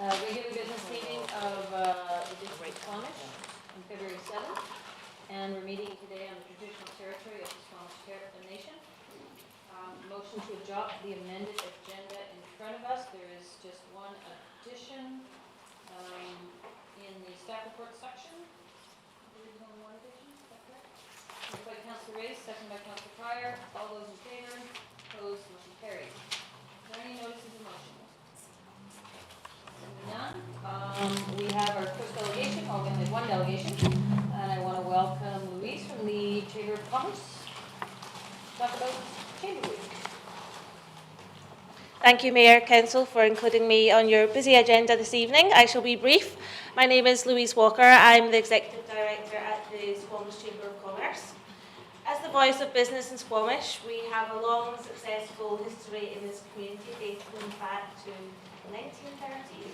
Regular business meeting of the District of Squamish on February 7th. And we're meeting today on the traditional territory of the Squamish Nation. Motion to adopt the amended agenda in front of us. There is just one addition in the staff report section. There is only one addition, is that correct? Moved by Councillor Race, second by Councillor Pryor. All those in favor? Opposed? Motion carries. Is there any notices of motion? None. We have our first delegation, or we only have one delegation, and I want to welcome Louise from the Chamber of Commerce to talk about Chamber Week. Thank you, Mayor, Council, for including me on your busy agenda this evening. I shall be brief. My name is Louise Walker. I'm the Executive Director at the Squamish Chamber of Commerce. As the voice of business in Squamish, we have a long, successful history in this community dating back to 1913.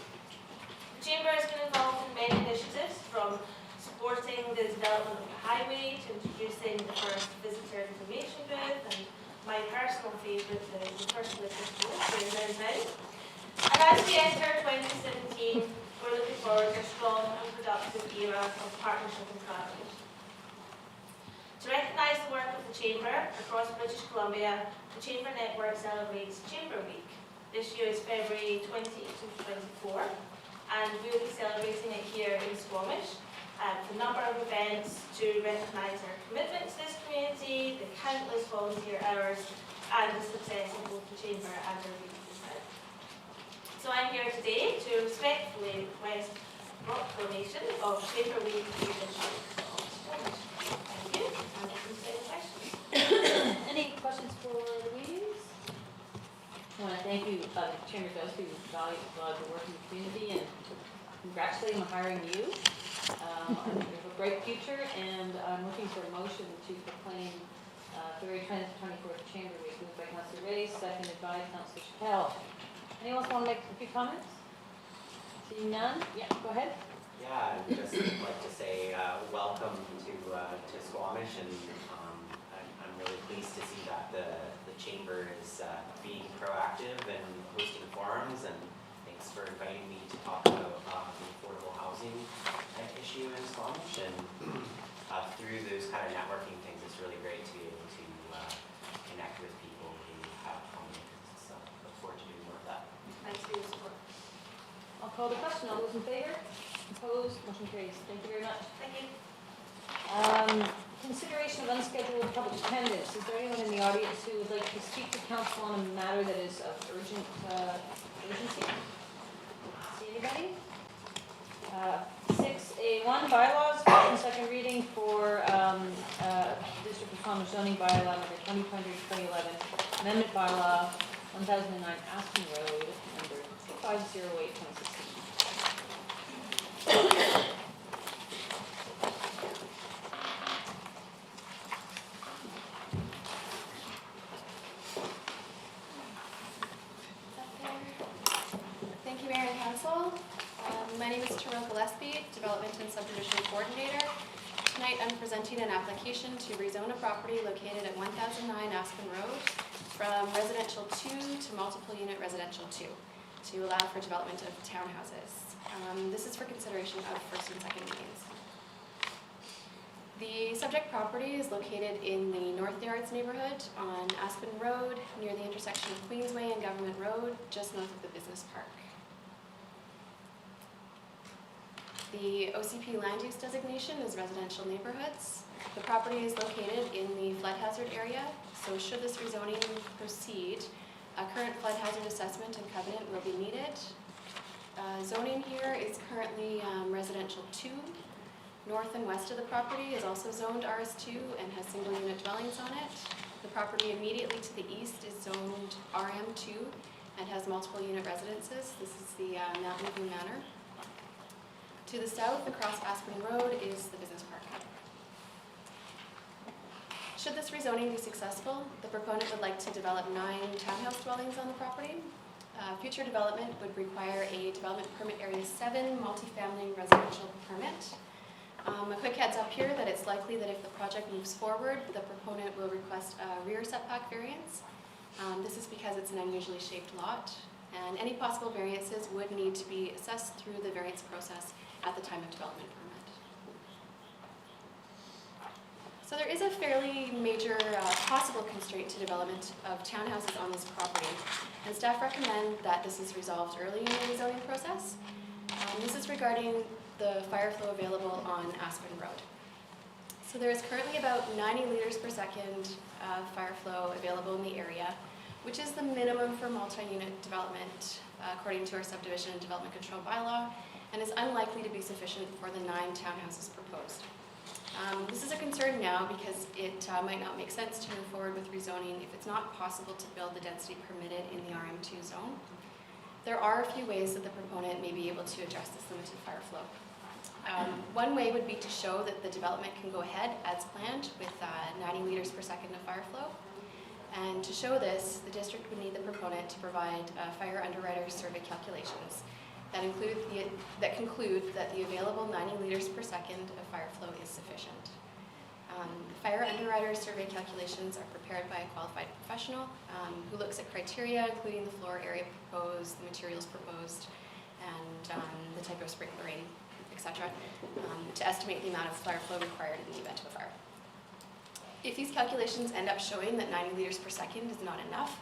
The Chamber has been involved in many initiatives, from supporting the development of the highway to introducing the first visitor information booth, and my personal favourite, the first listening booth here in downtown. And as we enter 2017, we're looking forward to a strong and productive era of partnership and collaboration. To recognise the work of the Chamber across British Columbia, the Chamber Network celebrates Chamber Week. This year is February 20 to 24, and we will be celebrating it here in Squamish. A number of events to recognise our commitment to this community, the countless volunteer hours, and the success of both the Chamber and our week as well. So I'm here today to respectfully request proclamation of Chamber Week here in Squamish. Thank you, and open to any questions. Any questions for Louise? I want to thank you, Chamber does do valuable work in the community, and congratulate you on hiring you. You have a bright future, and I'm looking for a motion to proclaim February 20th to 24th Chamber Week. Moved by Councillor Ray, seconded by Councillor Chappell. Anyone else want to make a few comments? Seeing none? Yeah, go ahead. Yeah, I'd just like to say welcome to Squamish, and I'm really pleased to see that the Chamber is being proactive and hosting forums, and thanks for inviting me to talk about the affordable housing issue in Squamish. And through those kind of networking things, it's really great to be able to connect with people who have common interests. So look forward to doing more of that. Thanks for your support. I'll call the question. All those in favor? Opposed? Motion carries. Thank you very much. Thank you. Consideration of unscheduled public attendance. Is there anyone in the audience who would like to speak to council on a matter that is of urgency? See anybody? 6A1 bylaws, first and second reading for District of Squamish zoning bylaw number 2020-2011, amendment bylaw 1009 Aspen Road, number 2508 2016. Thank you, Mayor and Council. My name is Terrell Gillespie, Development and Subdivision Coordinator. Tonight I'm presenting an application to rezone a property located at 1009 Aspen Road from residential 2 to multiple unit residential 2 to allow for development of townhouses. This is for consideration of first and second readings. The subject property is located in the North Yards neighborhood on Aspen Road near the intersection of Queensway and Government Road, just north of the business park. The OCP land use designation is residential neighborhoods. The property is located in the flood hazard area, so should this rezoning proceed, a current flood hazard assessment and covenant will be needed. Zoning here is currently residential 2. North and west of the property is also zoned RS2 and has single unit dwellings on it. The property immediately to the east is zoned RM2 and has multiple unit residences. This is the Mountain View Manor. To the south, across Aspen Road, is the business park. Should this rezoning be successful, the proponent would like to develop 9 townhouse dwellings on the property. Future development would require a development permit area 7 multifamily residential permit. A quick heads up here that it's likely that if the project moves forward, the proponent will request a rear setback variance. This is because it's an unusually shaped lot. and any possible variances would need to be assessed through the variance process at the time of development permit. So there is a fairly major possible constraint to development of townhouses on this property, and staff recommend that this is resolved early in the rezoning process. This is regarding the fire flow available on Aspen Road. So there is currently about 90 liters per second of fire flow available in the area, which is the minimum for multi-unit development according to our subdivision and development control bylaw, and is unlikely to be sufficient for the 9 townhouses proposed. This is a concern now because it might not make sense to move forward with rezoning if it's not possible to build the density permitted in the RM2 zone. There are a few ways that the proponent may be able to address this limited fire flow. One way would be to show that the development can go ahead as planned with 90 liters per second of fire flow. And to show this, the district would need the proponent to provide fire underwriter survey calculations that conclude that the available 90 liters per second of fire flow is sufficient. Fire underwriter survey calculations are prepared by a qualified professional who looks at criteria, including the floor area proposed, the materials proposed, and the type of sprinkler rating, etc., to estimate the amount of fire flow required in the event of a fire. If these calculations end up showing that 90 liters per second is not enough,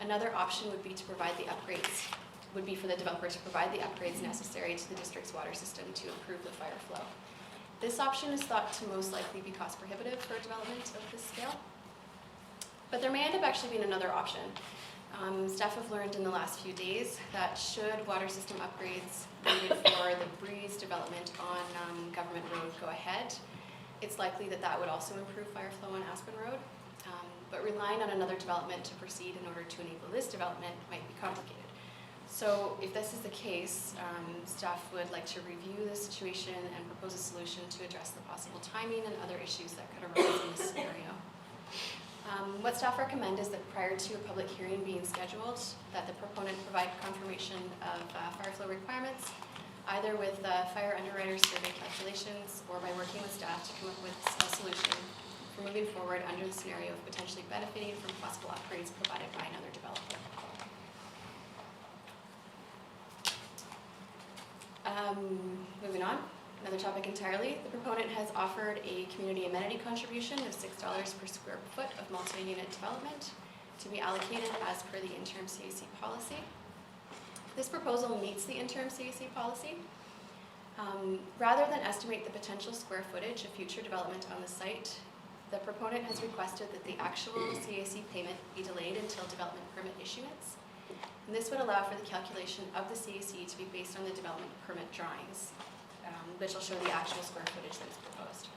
another option would be to provide the upgrades, would be for the developer to provide the upgrades necessary to the district's water system to improve the fire flow. This option is thought to most likely be cost prohibitive for a development of this scale, but there may end up actually being another option. Staff have learned in the last few days that should water system upgrades needed for the Breeze development on Government Road go ahead, it's likely that that would also improve fire flow on Aspen Road, but relying on another development to proceed in order to enable this development might be complicated. So if this is the case, staff would like to review the situation and propose a solution to address the possible timing and other issues that could arise in this scenario. What staff recommend is that prior to a public hearing being scheduled, that the proponent provide confirmation of fire flow requirements, either with fire underwriter survey calculations or by working with staff to come up with a solution for moving forward under the scenario of potentially benefiting from possible upgrades provided by another developer. Moving on, another topic entirely. The proponent has offered a community amenity contribution of $6 per square foot of multi-unit development to be allocated as per the interim CAC policy. This proposal meets the interim CAC policy. Rather than estimate the potential square footage of future development on the site, the proponent has requested that the actual CAC payment be delayed until development permit issuance. And this would allow for the calculation of the CAC to be based on the development permit drawings, which will show the actual square footage that is proposed.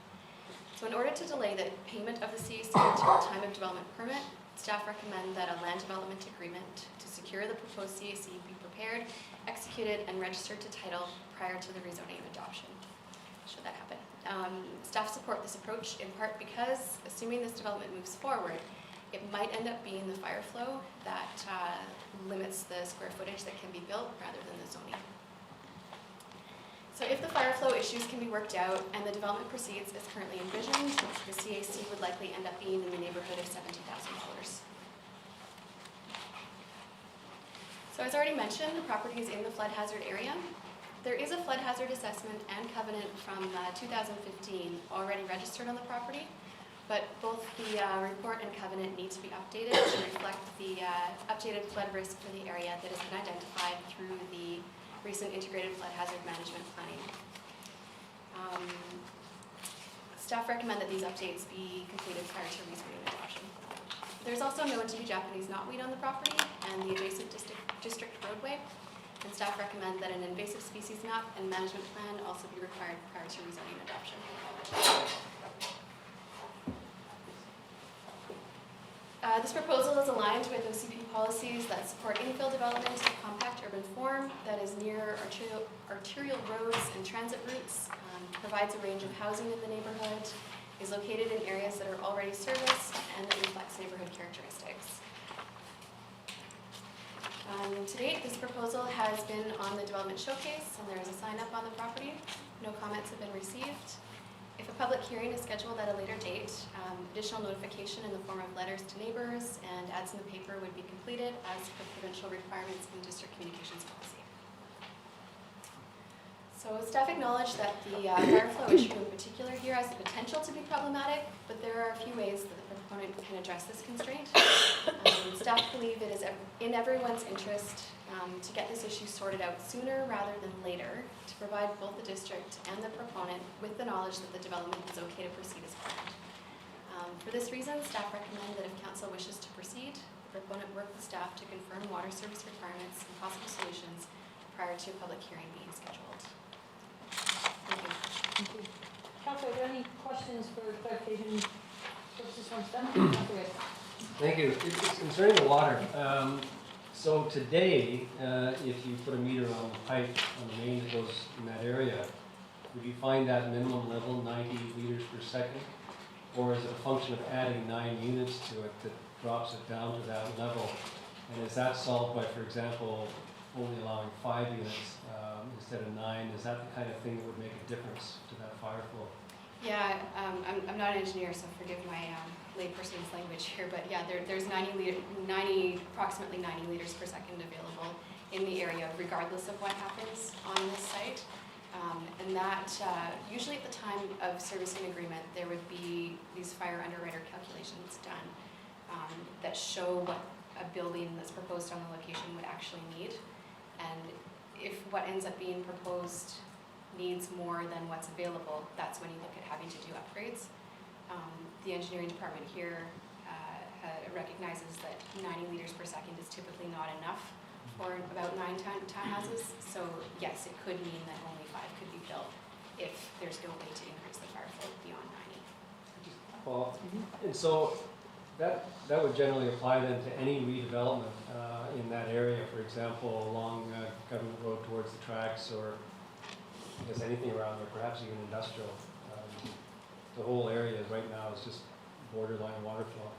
So in order to delay the payment of the CAC until the time of development permit, staff recommend that a land development agreement to secure the proposed CAC be prepared, executed, and registered to title prior to the rezoning and adoption, should that happen. Staff support this approach in part because, assuming this development moves forward, it might end up being the fire flow that limits the square footage that can be built rather than the zoning. So if the fire flow issues can be worked out and the development proceeds as currently envisioned, the CAC would likely end up being in the neighborhood of $70,000. So as already mentioned, the property is in the flood hazard area. There is a flood hazard assessment and covenant from 2015 already registered on the property, but both the report and covenant need to be updated to reflect the updated flood risk for the area that has been identified through the recent integrated flood hazard management planning. Staff recommend that these updates be completed prior to rezoning adoption. There's also known to be Japanese knotweed on the property and the adjacent district roadway, and staff recommend that an invasive species map and management plan also be required prior to rezoning adoption. This proposal is aligned with OCP policies that support infill development in a compact urban form that is near arterial roads and transit routes, provides a range of housing in the neighborhood, is located in areas that are already serviced, and that reflects neighborhood characteristics. To date, this proposal has been on the development showcase, and there is a sign up on the property. No comments have been received. If a public hearing is scheduled at a later date, additional notification in the form of letters to neighbors and ads in the paper would be completed as per provincial requirements in district communications policy. So staff acknowledged that the fire flow issue in particular here has the potential to be problematic, but there are a few ways that the proponent can address this constraint. Staff believe it is in everyone's interest to get this issue sorted out sooner rather than later, to provide both the district and the proponent with the knowledge that the development is okay to proceed as planned. For this reason, staff recommend that if council wishes to proceed, the proponent work with staff to confirm water service requirements and possible solutions prior to a public hearing being scheduled. Thank you. Thank you. Councilor, are there any questions for clarification purposes on staff? Councilor Red. Thank you. It's concerning the water. So today, if you put a meter on the pipe on the main that goes in that area, would you find that minimum level 90 liters per second? Or is it a function of adding 9 units to it that drops it down to that level? And is that solved by, for example, only allowing 5 units instead of 9? Is that the kind of thing that would make a difference to that fire flow? Yeah, I'm not an engineer, so forgive my layperson's language here, but yeah, there's approximately 90 liters per second available in the area, regardless of what happens on this site. And that, usually at the time of servicing agreement, there would be these fire underwriter calculations done that show what a building that's proposed on the location would actually need. And if what ends up being proposed needs more than what's available, that's when you look at having to do upgrades. The engineering department here recognizes that 90 liters per second is typically not enough for about 9 townhouses. So yes, it could mean that only 5 could be built if there's no way to increase the fire flow beyond 90. Well, and so that would generally apply then to any redevelopment in that area, for example, along Government Road towards the tracks, or I guess anything around there, perhaps even industrial. The whole area right now is just borderline water flow.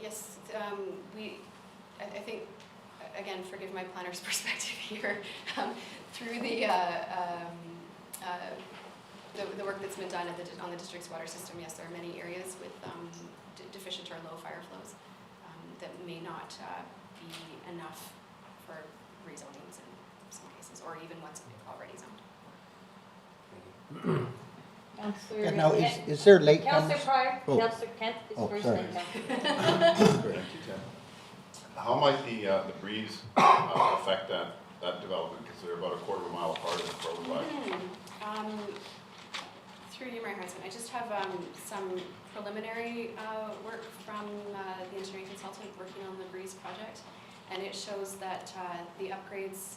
Yes, I think, again, forgive my planner's perspective here, through the work that's been done on the district's water system, yes, there are many areas with deficient or low fire flows that may not be enough for rezonings in some cases, or even ones already zoned. Councilor Yeah, now, Kent. is there late Councilor comers? Pryor, Oh. Councilor Kent is Oh, first, sorry. then Councilor. Thank you, Tim. How might the breeze affect that development, because they're about a quarter of a mile apart in the road line? Through you, Mayor Hanson, I just have some preliminary work from the engineering consultant working on the Breeze project, and it shows that the upgrades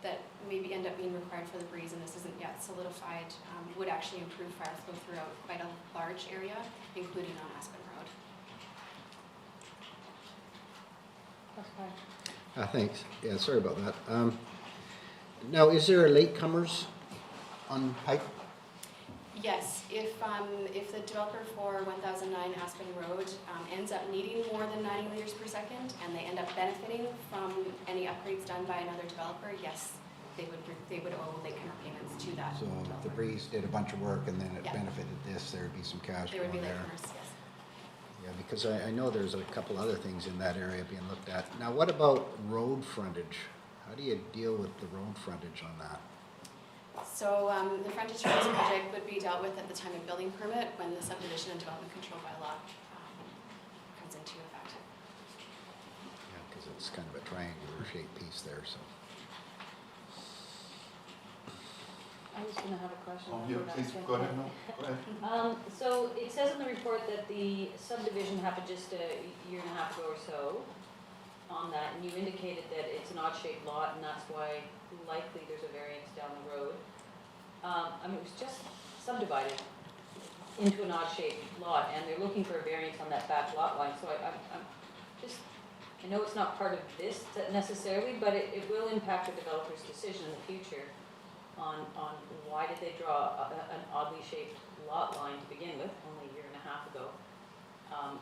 that maybe end up being required for the Breeze, and this isn't yet solidified, would actually improve fire flow throughout quite a large area, including on Aspen Road. Councilor Pryor. Thanks. Yeah, sorry about that. Now, is there a latecomers on pipe? Yes, if the developer for 1009 Aspen Road ends up needing more than 90 liters per second, and they end up benefiting from any upgrades done by another developer, yes, they would owe latecomer payments to that So if the developer. Breeze did a bunch of work and then it Yeah. benefited this, there would be some cash There would be going there. latecomers, yes. Yeah, because I know there's a couple other things in that area being looked at. Now, what about road frontage? How do you deal with the road frontage on that? So the frontage for this project would be dealt with at the time of building permit, when the subdivision and development control bylaw comes into effect. Yeah, because it's kind of a triangular shaped piece there, so. I was gonna have a question. Oh, I yeah, forgot. please, go ahead, no, go ahead. So it says in the report that the subdivision happened just a year and a half ago or so on that, and you indicated that it's an odd-shaped lot, and that's why likely there's a variance down the road. I mean, it was just subdivided into an odd-shaped lot, and they're looking for a variance on that back lot line, so I'm just, I know it's not part of this necessarily, but it will impact the developer's decision in the future on why did they draw an oddly shaped lot line to begin with, only a year and a half ago.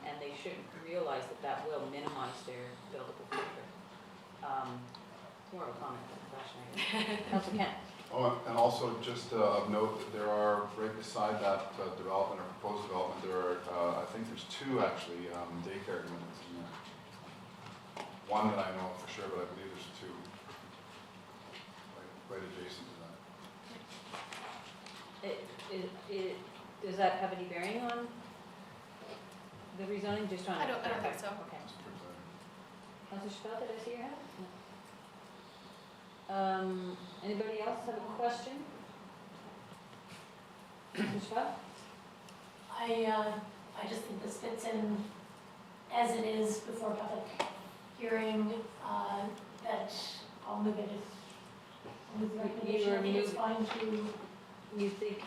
And they should realize that that will minimize their buildable footprint. More of a comment than a question, I guess. Councilor Kent. Oh, and also just of note that there are, right beside that development or proposed development, there are, I think there's two actually, daycare units in there. One that I know for sure, but I believe there's two, right adjacent to that. Does that have any bearing on the rezoning? Just trying to. I don't think so. Okay. That's pretty clear. Councilor Chappelle, did I see your hand? No. Anybody else have a question? Councilor Chappelle? I just think this fits in as it is before public hearing, that I'll move it if, with the recommendation, I think it's fine to, You think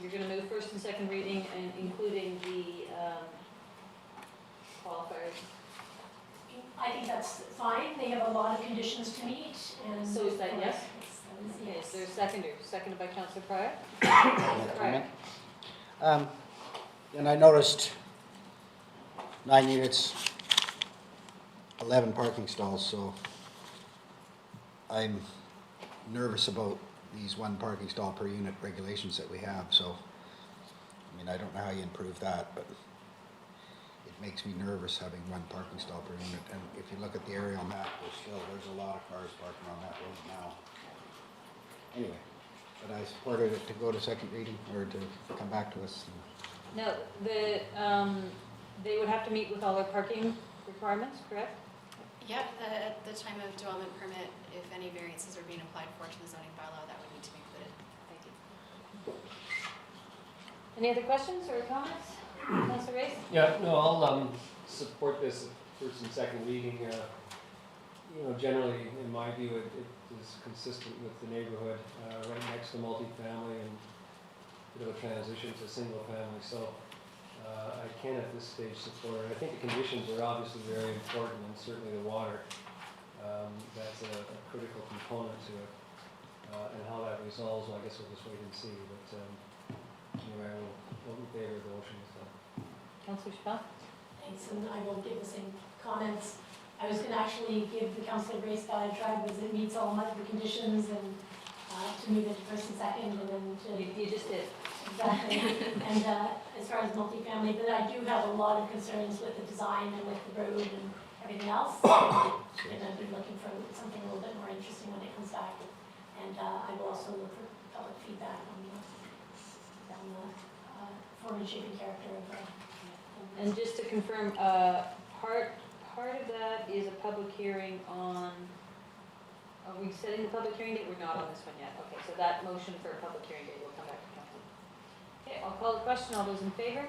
you're going to move first and second reading and including the qualifiers? I think that's fine, they have a lot of conditions to meet, and. So is that yes? That is Okay, yes. is there a seconder? Seconded by Councilor Pryor? Can I comment? And I noticed 9 units, 11 parking stalls, so I'm nervous about these 1 parking stall per unit regulations that we have, so, I mean, I don't know how you improve that, but it makes me nervous having 1 parking stall per unit, and if you look at the aerial map, there's a lot of cars parking on that road now. Anyway, but I supported it to go to second reading, or to come back to us. No, they would have to meet with all their parking requirements, correct? Yep, at the time of development permit, if any variances are being applied for to the zoning bylaw, that would need to be included. Thank you. Any other questions or comments? Councilor Reyes? Yeah, no, I'll support this first and second reading. Generally, in my view, it is consistent with the neighborhood, right next to multifamily and a bit of a transition to single family. So I can at this stage support it. I think the conditions are obviously very important, and certainly the water. That's a critical component to it. And how that resolves, well, I guess we'll just wait and see. But anyway, I will vote in favor of the motion. Councilor Chappelle? Thanks, and I will give the same comments. I was gonna actually give the Councilor Grace diatribe as it meets all of the conditions, and to move it to first and second, and then to. You just did. Exactly, and as far as multifamily, but I do have a lot of concerns with the design and with the road and everything else. And I've been looking for something a little bit more interesting when it comes back. And I will also look for public feedback on the form and shape and character of And just to confirm, part of that is a public hearing on, are we setting the public hearing date? We're not on this one yet. Okay, so that motion for a public hearing date will come back to council. Okay, I'll call the question. All those in favor?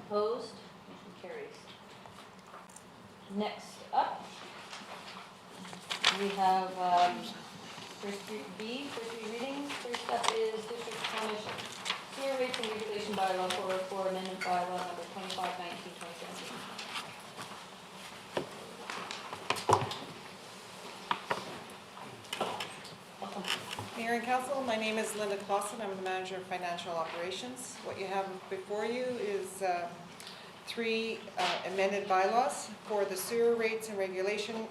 Opposed? Motion carries. Next up, we have first three readings. First up is District Commission Sewer Rates and Regulation Bylaw 404, Amendment Bylaw number 2519-2017. Welcome. Mayor and Council, my name is Linda Clausen. I'm the Manager of Financial Operations. What you have before you is 3 amended bylaws for the sewer rates and regulation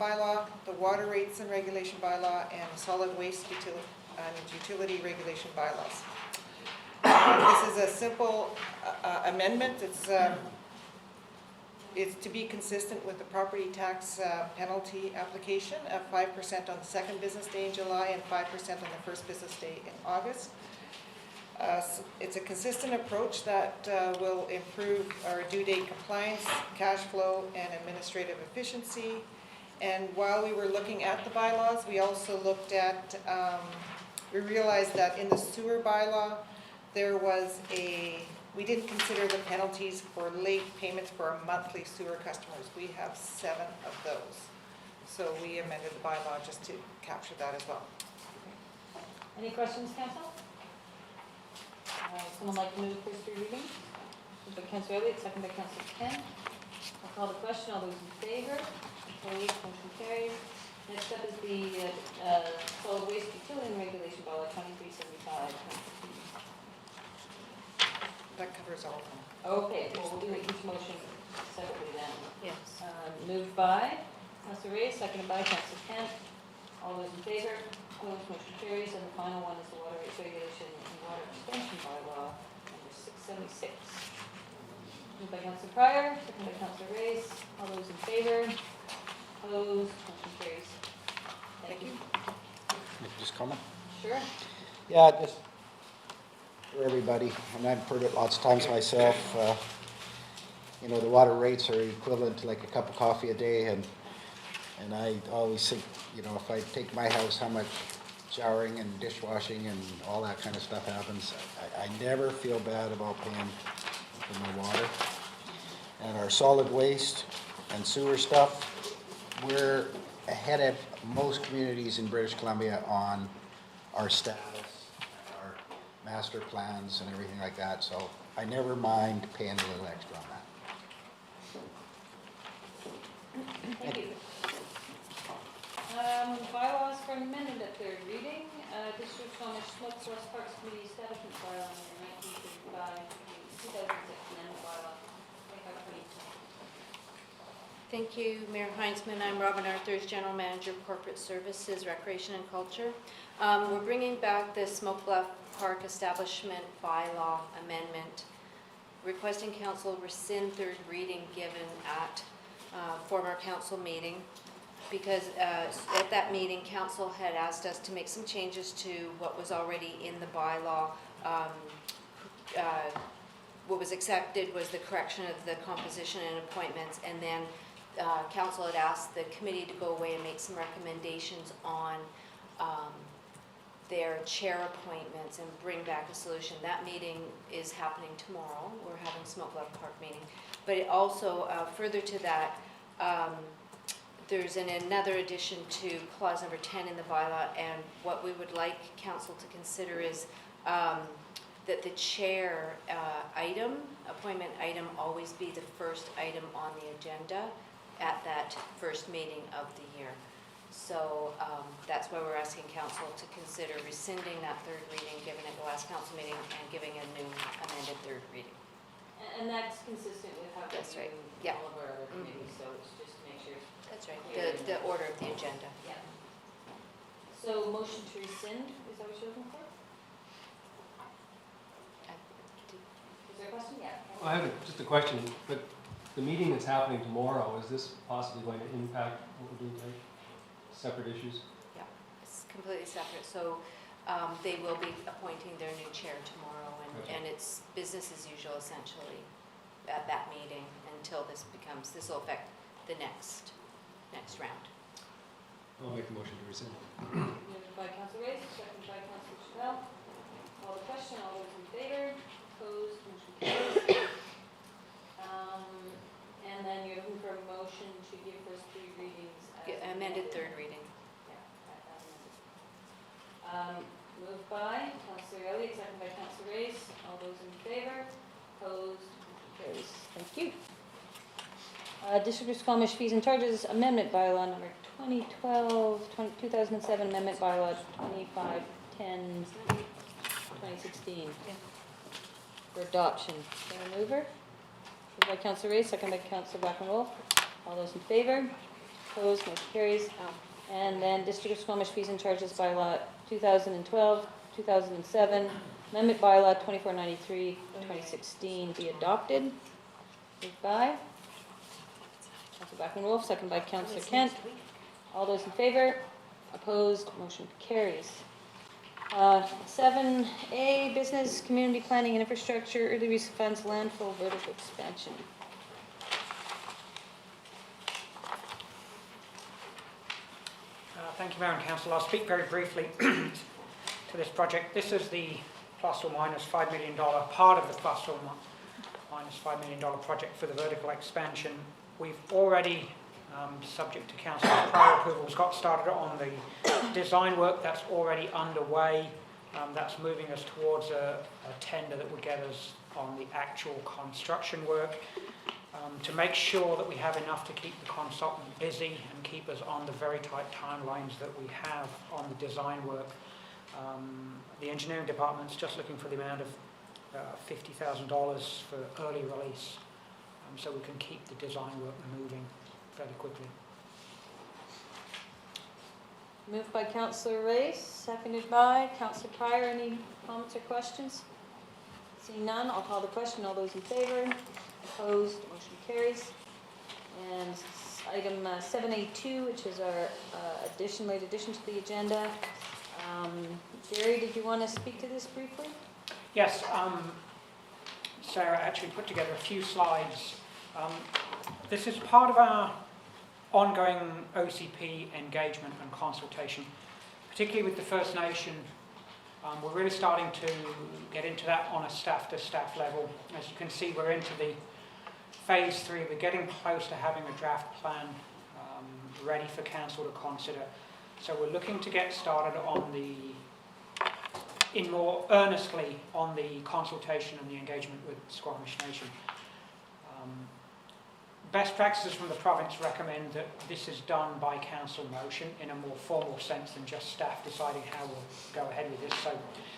bylaw, the water rates and regulation bylaw, and solid waste utility regulation bylaws. This is a simple amendment. It's to be consistent with the property tax penalty application of 5% on the second business day in July and 5% on the first business day in August. It's a consistent approach that will improve our due date compliance, cash flow, and administrative efficiency. And while we were looking at the bylaws, we also looked at, we realized that in the sewer bylaw, there was we didn't consider the penalties for late payments for our monthly sewer customers. We have 7 of those. So we amended the bylaw just to capture that as well. Any questions, council? Someone like to move the first 3 readings? Moved by Councilor Elliott, second by Councilor Kent. I'll call the question. All those in favor? Opposed? Motion carries. Next up is the solid waste utility and regulation bylaw 2375. That covers all of them. Okay, well, we'll do each motion separately then. Yes. Moved by Councilor Reyes, seconded by Councilor Kent. All those in favor? Opposed? Motion carries. And the final one is the water rates regulation and water expansion bylaw, number 676. Moved by Councillor Pryor, second by Councillor Reyes. All those in favor? Opposed? Motion carries. Thank you. Just comment? Sure. Yeah, just for everybody, and I've heard it lots of times myself, you know, the water rates are equivalent to like a cup of coffee a day, and I always think, you know, if I take my house, how much showering and dishwashing and all that kind of stuff happens. I never feel bad about paying for my water. And our solid waste and sewer stuff, we're ahead of most communities in British Columbia on our status, our master plans and everything like that, so I never mind paying a little extra on that. Thank you. Bylaws for amendment at third reading. District of Squamish Smokes West Parks Committee Establishment Bylaw number 1935, 2006 amendment bylaw 2522. Thank you, Mayor Heinzman. I'm Robin Arthurs, General Manager, Corporate Services, Recreation and Culture. We're bringing back the Smoke Bluff Park Establishment Bylaw Amendment, requesting Council rescind third reading given at former Council meeting, because at that meeting, Council had asked us to make some changes to what was already in the bylaw. What was accepted was the correction of the composition and appointments, and then Council had asked the committee to go away and make some recommendations on their chair appointments and bring back a solution. That meeting is happening tomorrow. We're having Smoke Bluff Park meeting. But it also, further to that, there's another addition to clause number 10 in the bylaw, and what we would like Council to consider is that the chair appointment item always be the first item on the agenda at that first meeting of the year. So that's why we're asking Council to consider rescinding that third reading given at the last Council meeting and giving a new amended third reading. And that's consistent with how we That's right. do Yeah. all of our other committees, so it's just to make sure. That's right, the order of the agenda. Yeah. So motion to rescind, is that what you're looking for? Is there a question? Yeah. I have just a question, but the meeting that's happening tomorrow, is this possibly going to impact what we're doing tonight? Separate issues? It's completely separate, so they will be appointing their new chair tomorrow, and it's business as usual essentially at that meeting until this will affect the next round. I'll make the motion to rescind. Moved by Council Reyes, second by Council Chappell. Call the question, all those in favor? Opposed? Motion carries. And then you're looking for a motion to give first three readings as Amended third reading. Yeah, as amended. Moved by Councillor Elliott, second by Councillor Reyes. All those in favor? Opposed? Motion carries. Thank you. District of Squamish Fees and Charges Amendment Bylaw number 2007 Amendment Bylaw 2510 2016 for adoption. Is there a mover? Moved by Councillor Reyes, second by Councillor Black-and-Wolf. All those in favor? Opposed? Motion carries. And then District of Squamish Fees and Charges Bylaw 2012 2007 Amendment Bylaw 2493 2016 be adopted. Moved by Councillor Black-and-Wolf, second by Councillor Kent. All those in favor? Opposed? Motion carries. 7A, Business, Community Planning and Infrastructure, Early Use of Funds, Landfill, Vertical Expansion. Thank you, Mayor and Council. I'll speak very briefly to this project. This is the plus or minus $5 million, part of the plus or minus $5 million project for the vertical expansion. We've already, subject to Council's prior approvals, got started on the design work that's already underway. That's moving us towards a tender that will get us on the actual construction work. To make sure that we have enough to keep the consultant busy and keep us on the very tight timelines that we have on the design work. The engineering department's just looking for the amount of $50,000 for early release, so we can keep the design work moving fairly quickly. Moved by Councillor Race, seconded by Councillor Pryor. Any comments or questions? Seeing none, I'll call the question. All those in favor? Opposed? Motion carries. And item 7A2, which is our late addition to the agenda. Jerry, did you want to speak to this briefly? Yes, Sarah actually put together a few slides. This is part of our ongoing OCP engagement and consultation, particularly with the First Nation. We're really starting to get into that on a staff-to-staff level. As you can see, we're into the phase 3. We're getting close to having a draft plan ready for council to consider. So we're looking to get started on more earnestly on the consultation and the engagement with Squamish Nation. Best practices from the province recommend that this is done by council motion in a more formal sense than just staff deciding how we'll go ahead with this. So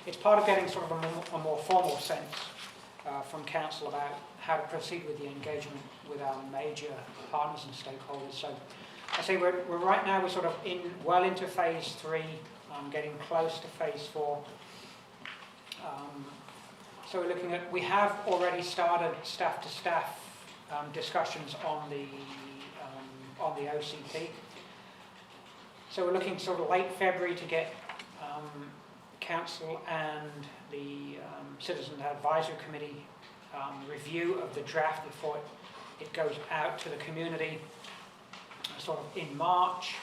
it's part of getting sort of a more formal sense from council about how to proceed with the engagement with our major partners and stakeholders. So I say we're right now, we're sort of well into phase 3, getting close to phase 4. So we're looking at, we have already started staff-to-staff discussions on the OCP. So we're looking sort of late February to get council and the Citizen Advisory Committee review of the draft before it goes out to the community sort of in March,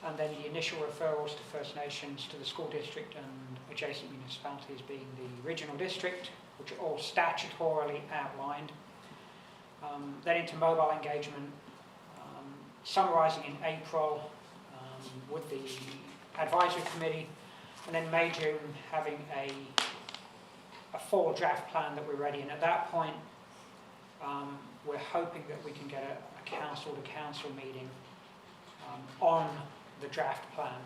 and then the initial referrals to First Nations, to the school district and adjacent municipalities being the regional district, which are all statutorily outlined. Then into mobile engagement, summarising in April with the advisory committee, and then May, June having a full draft plan that we're ready. And at that point, we're hoping that we can get a council-to-council meeting on the draft plan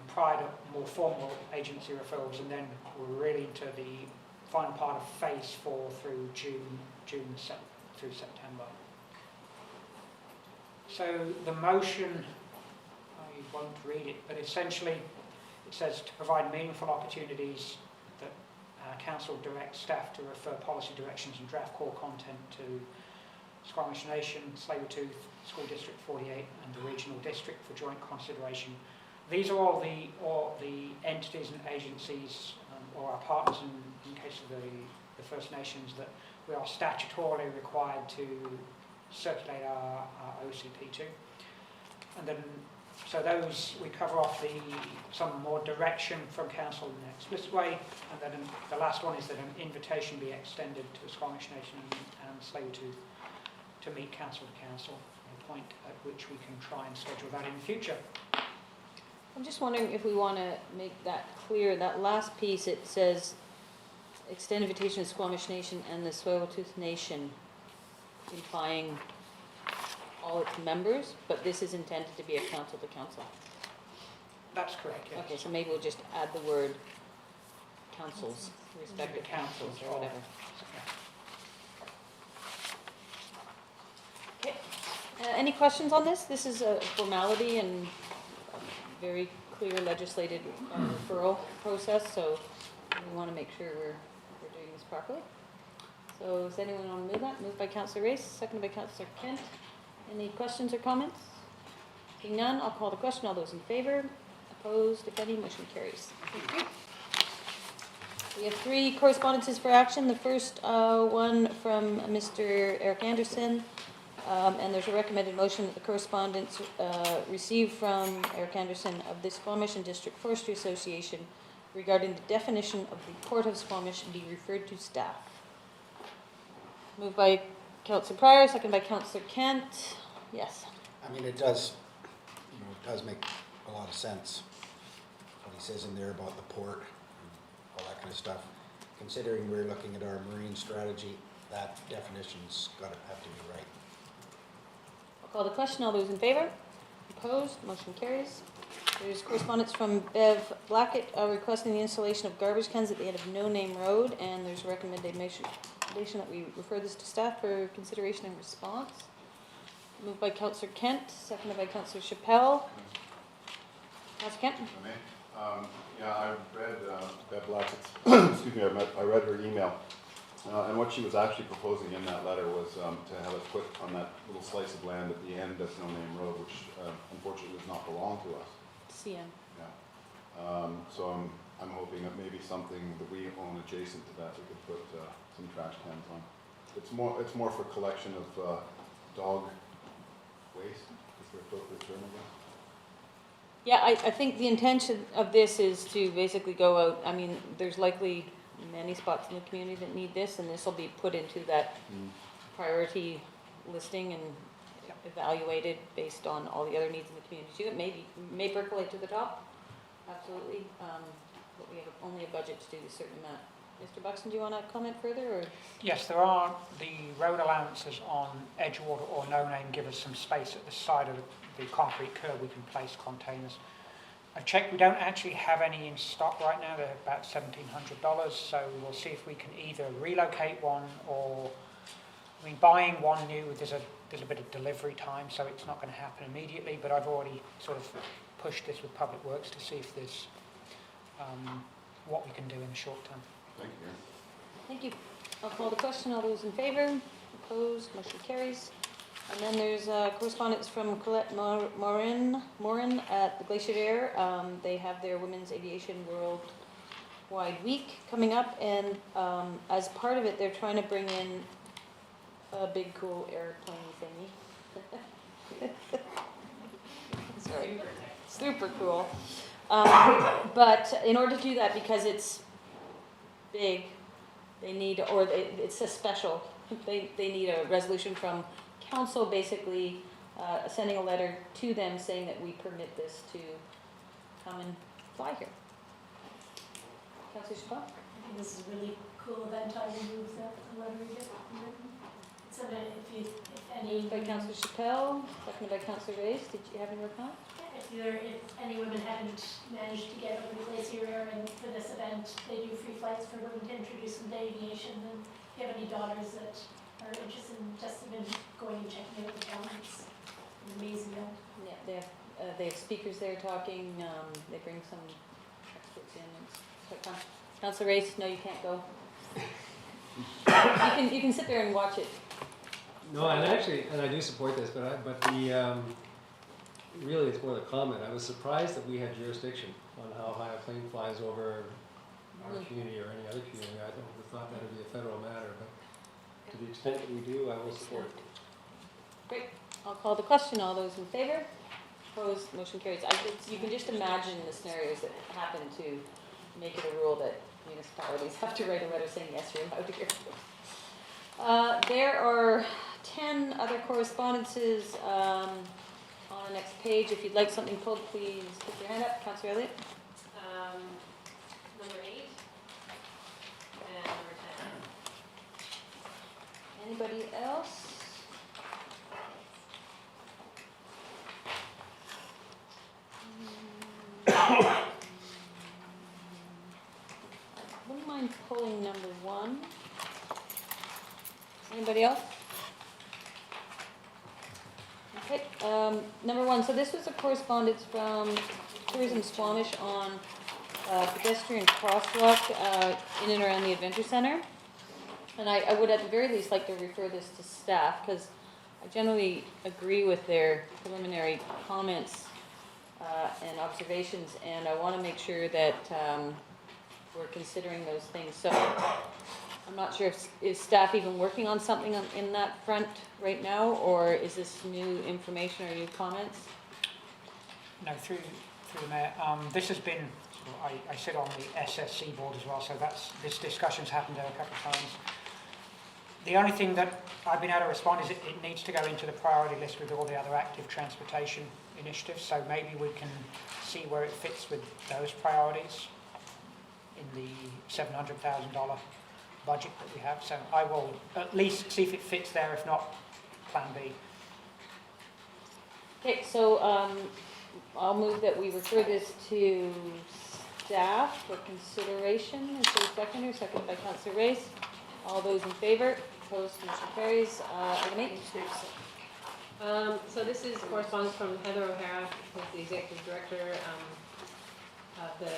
prior to more formal agency referrals, and then we're really into the final part of phase 4 through June through September. So the motion, I won't read it, but essentially it says to provide meaningful opportunities that council directs staff to refer policy directions and draft core content to Squamish Nation, Tsleil-Waututh, School District 48 and the Regional District for joint consideration. These are all the entities and agencies or our partners in case of the First Nations that we are statutorily required to circulate our OCP to. And then, so those, we cover off some more direction from council in an explicit way, and then the last one is that an invitation be extended to the Squamish Nation and Tsleil-Waututh to meet council to council, a point at which we can try and schedule that in the future. I'm just wondering if we want to make that clear. That last piece, it says extend invitation to Squamish Nation and the Tsleil-Waututh Nation, implying all its members, but this is intended to be a council to council. That's correct, yes. Okay, so maybe we'll just add the word councils, respective councils or whatever. Okay, any questions on this? This is a formality and a very clear legislated referral process, so we want to make sure we're doing this properly. So does anyone want to move that? Moved by Councillor Race, seconded by Councillor Kent. Any questions or comments? Seeing none, I'll call the question. All those in favour? Opposed? If any, motion carries. Thank you. We have 3 correspondences for action. The first one from Mr. Eric Anderson, and there's a recommended motion that the correspondence received from Eric Anderson of the Squamish and District Forestry Association regarding the definition of the Port of Squamish be referred to staff. Moved by Councillor Pryor, second by Councillor Kent. Yes. I mean, it does make a lot of sense, what he says in there about the port and all that kind of stuff. Considering we're looking at our marine strategy, that definition's have to be right. I'll call the question. All those in favour? Opposed? Motion carries. There's correspondence from Bev Blackett requesting the installation of garbage cans at the end of No Name Road, and there's a recommendation that we refer this to staff for consideration and response. Moved by Councillor Kent, seconded by Councillor Chappell. Councillor Kent? If I may. Yeah, I read Bev Blackett's, excuse me, I read her email. And what she was actually proposing in that letter was to have us put on that little slice of land at the end that's No Name Road, which unfortunately does not belong to us. CN. Yeah. So I'm hoping that maybe something that we own adjacent to that, we could put some trash cans on. It's more for collection of dog waste, is the appropriate term, I guess. Yeah, I think the intention of this is to basically go out, I mean, there's likely many spots in the community that need this, and this will be put into that priority listing and evaluated based on all the other needs in the community too. It may percolate to the top, absolutely, but we have only a budget to do a certain amount. Mr. Buxton, do you want to comment further, or? Yes, there are the road allowances on Edgewater or No Name give us some space at the side of the concrete curb we can place containers. I checked, we don't actually have any in stock right now, they're about $1,700, so we'll see if we can either relocate one or, I mean, buying one new, there's a bit of delivery time, so it's not going to happen immediately, but I've already sort of pushed this with Public Works to see if there's what we can do in the short term. Thank you. Thank you. I'll call the question. All those in favour? Opposed? Motion carries. And then there's correspondence from Colette Morin at the Glacier Air. They have their Women's Aviation Worldwide Week coming up, and as part of it, they're trying to bring in a big, cool airplane thingy. Sorry. Super cool. But in order to do that, because it's big, they need, or it's a special, they need a resolution from council, basically sending a letter to them saying that we permit this to come and fly here. Councillor Chappell? I think this is a really cool event. I will move that the letter we get written. So that if any, By Councillor Chappell, seconded by Councillor Reyes. Did you have any more comment? if any women haven't managed to get over to Glacier Air and for this event, they do free flights for women to introduce them to aviation. And if you have any daughters that are interested in just even going and checking out the town, it's an amazing event. Yeah, they have speakers there talking. They bring some experts in. It's quite fun. Councillor Reyes, no, you can't go. You can sit there and watch it. No, and actually, and I do support this, but the, really it's more the comment. I was surprised that we had jurisdiction on how high a plane flies over our community or any other community. I would have thought that would be a federal matter, but to the extent that we do, I will support it. Great. I'll call the question. All those in favor? Opposed? Motion carries. You can just imagine the scenarios that happen to make it a rule that municipalities have to write a letter saying, yes, you're allowed here. There are 10 other correspondences on the next page. If you'd like something pulled, please put your hand up. Councillor Elliott. Number 8 and number 10. Anybody else? I wouldn't mind pulling number 1. Anybody else? Okay, number 1. So this was a correspondence from Tourism Squamish on pedestrian crosswalk in and around the Adventure Centre. And I would at the very least like to refer this to staff, because I generally agree with their preliminary comments and observations, and I want to make sure that we're considering those things. So I'm not sure if is staff even working on something in that front right now, or is this new information or new comments? No, through the Mayor. This has been, I sit on the SSC board as well, so this discussion's happened there a couple of times. The only thing that I've been able to respond is it needs to go into the priority list with all the other active transportation initiatives, so maybe we can see where it fits with those priorities in the $700,000 budget that we have. So I will at least see if it fits there, if not, plan B. Okay, so I'll move that we refer this to staff for consideration. Is there a seconder? Seconded by Councillor Reyes. All those in favour? Opposed? Motion carries. Item 8. So this is correspondence from Heather O'Hara, who's the Executive Director, the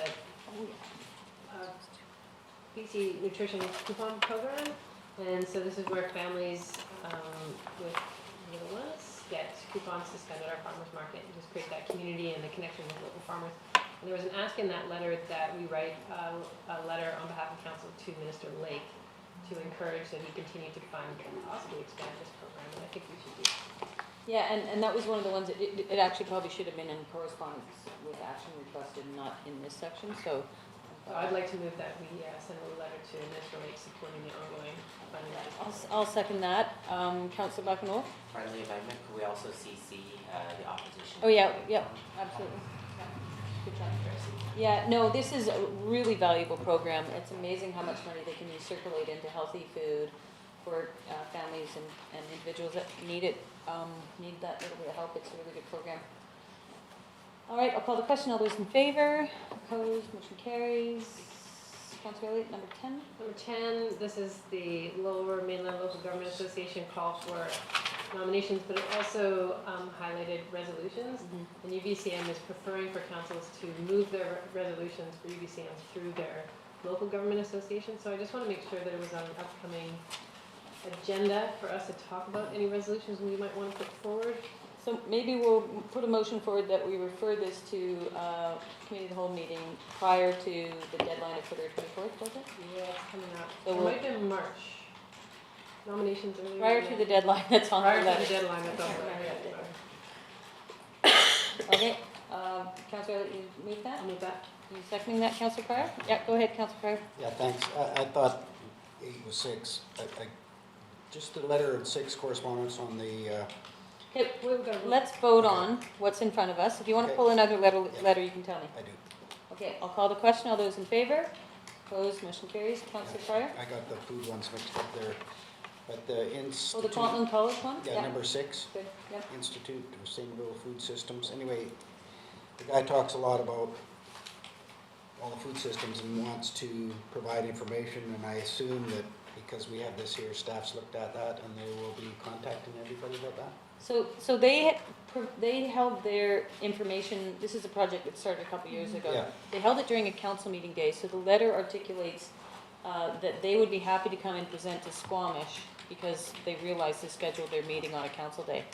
BC Nutrition Coupon Program. And so this is where families with little ones get coupons to spend at our farmers market and just create that community and the connection with local farmers. And there was an ask in that letter that we write a letter on behalf of council to Minister Lake to encourage that he continue to fund and possibly expand this program, and I think we should do. Yeah, and that was one of the ones that it actually probably should have been in correspondence with action requested, not in this section, so. So I'd like to move that we send a letter to Minister Lake supporting the ongoing funding. I'll second that. Councillor Buckingham? Friendly amendment, could we also CC the opposition? Oh, yeah, absolutely. Good job. Yeah, no, this is a really valuable program. It's amazing how much money they can recirculate into healthy food for families and individuals that need it, need that little bit of help. It's a really good program. All right, I'll call the question. All those in favor? Opposed? Motion carries. Councillor Elliott, number 10. Number 10, this is the Lower Mainland Local Government Association call for nominations, but it also highlighted resolutions. And UBCM is preferring for councils to move their resolutions for UBCMs through their local government association. So I just want to make sure that it was on an upcoming agenda for us to talk about any resolutions we might want to put forward. So maybe we'll put a motion forward that we refer this to committee of the whole meeting prior to the deadline of February 24th, was it? Yeah, it's coming up. So It we'll- might be in March. Nominations earlier. Prior than to that. the deadline that's on the Prior to letter. the deadline, that's on the letter. Okay, Councillor Elliott, you move that? I'll move that. You seconding that, Councillor Pryor? Yeah, go ahead, Councillor Pryor. Yeah, thanks. I thought 8 was 6. Just the letter of 6 correspondence on the, Okay, We've got to- let's vote on what's in front of us. If you want to Okay. pull another letter, you can tell me. I do. Okay, I'll call the question. All those in favor? Opposed? Motion carries. Councillor Pryor? I got the food ones mixed up there. But the Oh, the Institute, Kwantlen College one? yeah, number 6, Good, yep. Institute of Sustainable Food Systems. Anyway, the guy talks a lot about all the food systems and wants to provide information, and I assume that because we have this here, staff's looked at that and they will be contacting everybody about that? So they held their information, this is a project that started a couple years ago. Yeah. They held it during a council meeting day, so the letter articulates that they would be happy to come and present to Squamish because they realized they scheduled their meeting on a council day.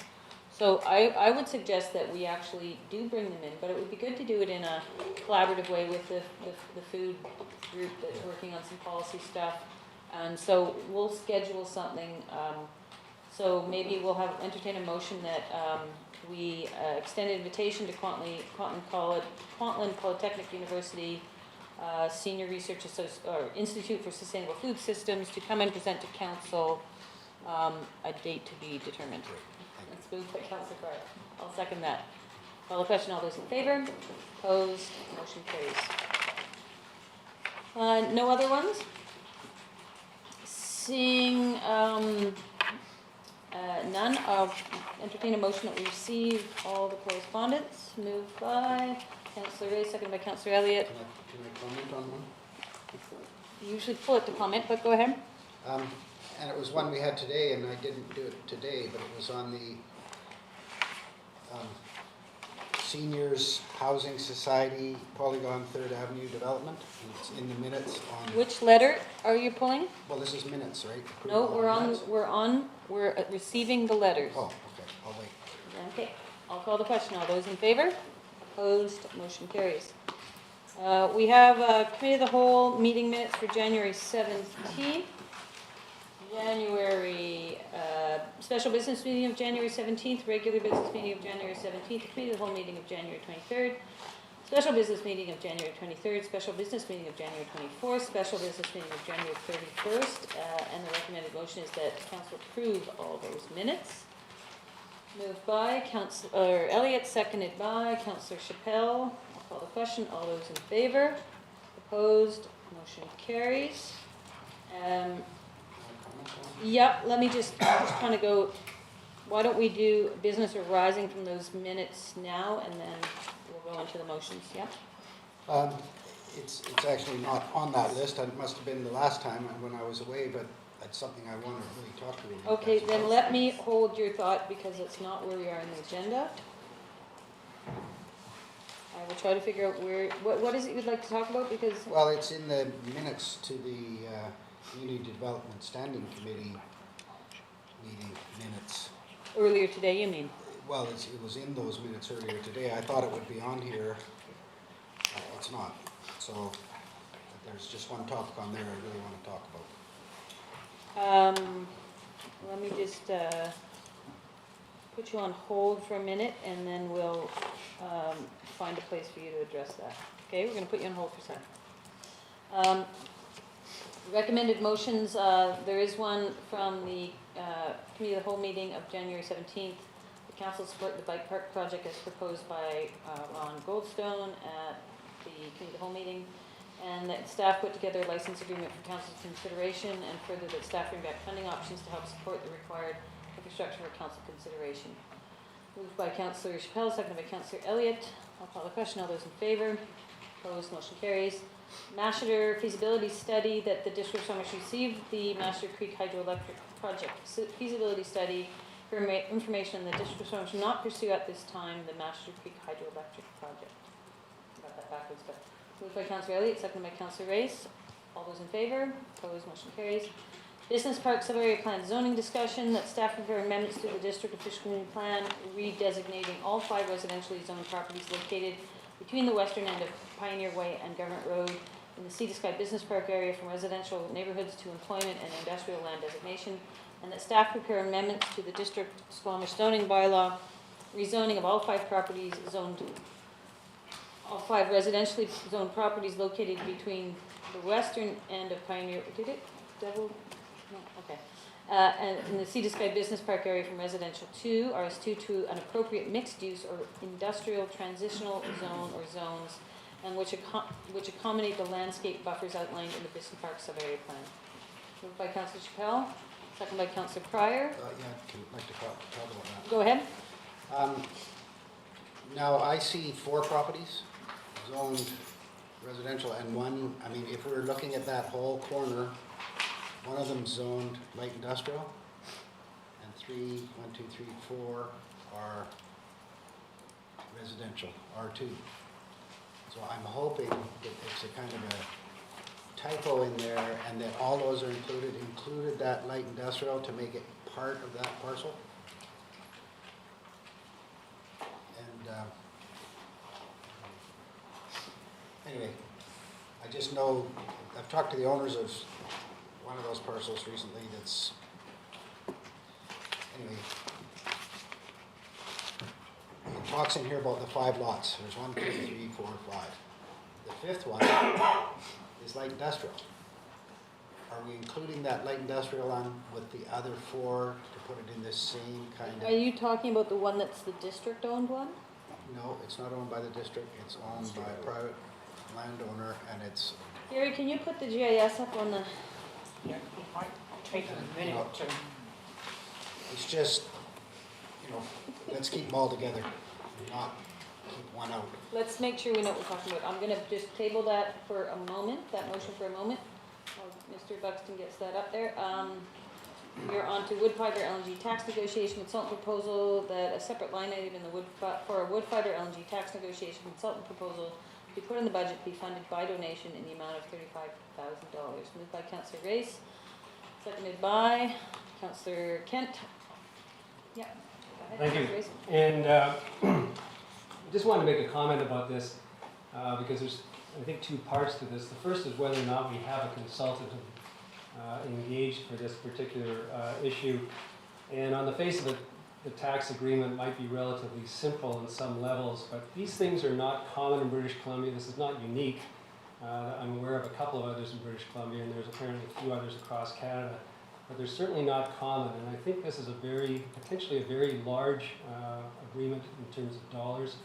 So I would suggest that we actually do bring them in, but it would be good to do it in a collaborative way with the food group that's working on some policy stuff. And so we'll schedule something, so maybe we'll entertain a motion that we extend an invitation to Kwantlen Polytechnic University Senior Research Institute for Sustainable Food Systems to come and present to council a date to be determined. That's moved by Councillor Pryor. I'll second that. Call the question. All those in favor? Opposed? Motion carries. No other ones? Seeing none, I'll entertain a motion that we receive all the correspondence. Moved by Councillor Ray, seconded by Councillor Elliott. Can I comment on one? You usually pull it to comment, but go ahead. And it was one we had today, and I didn't do it today, but it was on the Seniors Housing Society Polygon 3rd Avenue development. And it's in the minutes on, Which letter are you pulling? well, this is minutes, right? No, Approval we're receiving the letters. Oh, okay, I'll wait. Okay, I'll call the question. All those in favor? Opposed? Motion carries. We have Committee of the Whole meeting minutes for January 17th. Special business meeting of January 17th, regular business meeting of January 17th, Committee of the Whole meeting of January 23rd, special business meeting of January 23rd, special business meeting of January 24th, special business meeting of January 31st, and the recommended motion is that council approve all those minutes. Moved by Councillor Elliott, seconded by Councillor Chappelle. I'll call the question. All those in favor? Opposed? Motion carries. Yep, let me just kind of go, why don't we do business arising from those minutes now, and then we'll go into the motions, yeah? It's actually not on that list. It must have been the last time when I was away, but it's something I want to really talk to you about. Okay, then let me hold your thought because it's not where we are in the agenda. I will try to figure out what is it you'd like to talk about, because, Well, it's in the minutes to the Community Development Standing Committee meeting minutes. earlier today, you mean? Well, it was in those minutes earlier today. I thought it would be on here. It's not. So there's just one topic on there I really want to talk about. Let me just put you on hold for a minute, and then we'll find a place for you to address that. Okay, we're going to put you on hold for a second. Recommended motions, there is one from the Committee of the Whole meeting of January 17th. The council support the bike park project as proposed by Ron Goldstone at the Committee of the Whole meeting, and that staff put together a license agreement for council's consideration, and further that staff bring back funding options to help support the required infrastructure for council consideration. Moved by Councillor Chappelle, seconded by Councillor Elliott. I'll call the question. All those in favour? Opposed? Motion carries. Mashiter feasibility study, that the District of Squamish received the Mashiter Creek Hydroelectric Project feasibility study for information in the District of Squamish not pursue at this time the Mashiter Creek Hydroelectric Project. Got that backwards, but moved by Councillor Elliott, seconded by Councillor Race. All those in favour? Opposed? Motion carries. Business Park Sub-Area Plan zoning discussion, that staff prepare amendments to the District Official Community Plan, redesignating all 5 residentially zoned properties located between the western end of Pioneer Way and Government Road in the Sea to Sky Business Park area from residential neighborhoods to employment and industrial land designation, and that staff prepare amendments to the District Squamish zoning bylaw, rezoning of all 5 properties zoned, all 5 residentially zoned properties located between the western end of Pioneer, did it double? No, okay. And in the Sea to Sky Business Park area from residential 2, RS2, to an appropriate mixed use or industrial transitional zone or zones, and which accommodate the landscape buffers outlined in the Business Park sub-area plan. Moved by Councillor Chappelle, second by Councillor Pryor. Yeah, I'd like to talk about that. Go ahead. Now, I see 4 properties zoned residential, and one, I mean, if we're looking at that whole corner, one of them zoned light industrial, and 3, 4 are residential, R2. So I'm hoping that it's a kind of a typo in there, and that all those are included that light industrial to make it part of that parcel. And anyway, I just know, I've talked to the owners of one of those parcels recently that's, anyway, it talks in here about the 5 lots. There's 1, 2, 3, 4, 5. The 5th one is light industrial. Are we including that light industrial on with the other 4 to put it in this same kind Are of? you talking about the one that's the district-owned one? No, it's not owned by the district. It's owned by a private landowner, and it's, Gary, can you put the GIS up on the, Yeah, it might take a minute to. it's just, you know, let's keep them all together, and not keep one out. let's make sure we know what we're talking about. I'm gonna just table that for a moment, that motion for a moment. While Mr. Buxton gets that up there. We're on to Woodfibre LNG tax negotiation consultant proposal, that a separate line item in the for a Woodfibre LNG tax negotiation consultant proposal be put in the budget, be funded by donation in the amount of $35,000. Moved by Councillor Race, seconded by Councillor Kent. Yeah. Go ahead, Thank you. Councillor Race. And I just wanted to make a comment about this because there's, I think, 2 parts to this. The first is whether or not we have a consultant engaged for this particular issue. And on the face of it, the tax agreement might be relatively simple in some levels, but these things are not common in British Columbia. This is not unique. I'm aware of a couple of others in British Columbia, and there's apparently a few others across Canada, but they're certainly not common. And I think this is potentially a very large agreement in terms of dollars,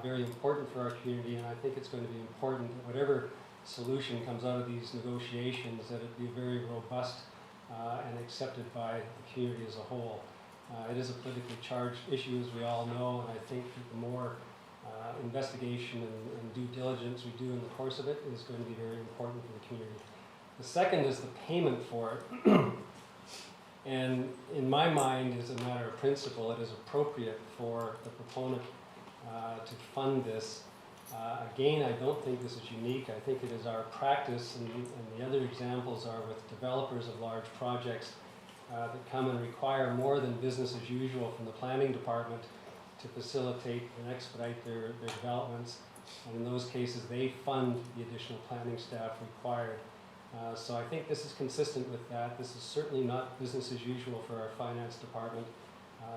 very important for our community, and I think it's going to be important that whatever solution comes out of these negotiations, that it be very robust and accepted by the community as a whole. It is a politically charged issue, as we all know, and I think that the more investigation and due diligence we do in the course of it is going to be very important for the community. The second is the payment for it. And in my mind, as a matter of principle, it is appropriate for the proponent to fund this Again, I don't think this is unique. I think it is our practice, and the other examples are with developers of large projects that come and require more than business as usual from the planning department to facilitate and expedite their developments. And in those cases, they fund the additional planning staff required. So I think this is consistent with that. This is certainly not business as usual for our finance department.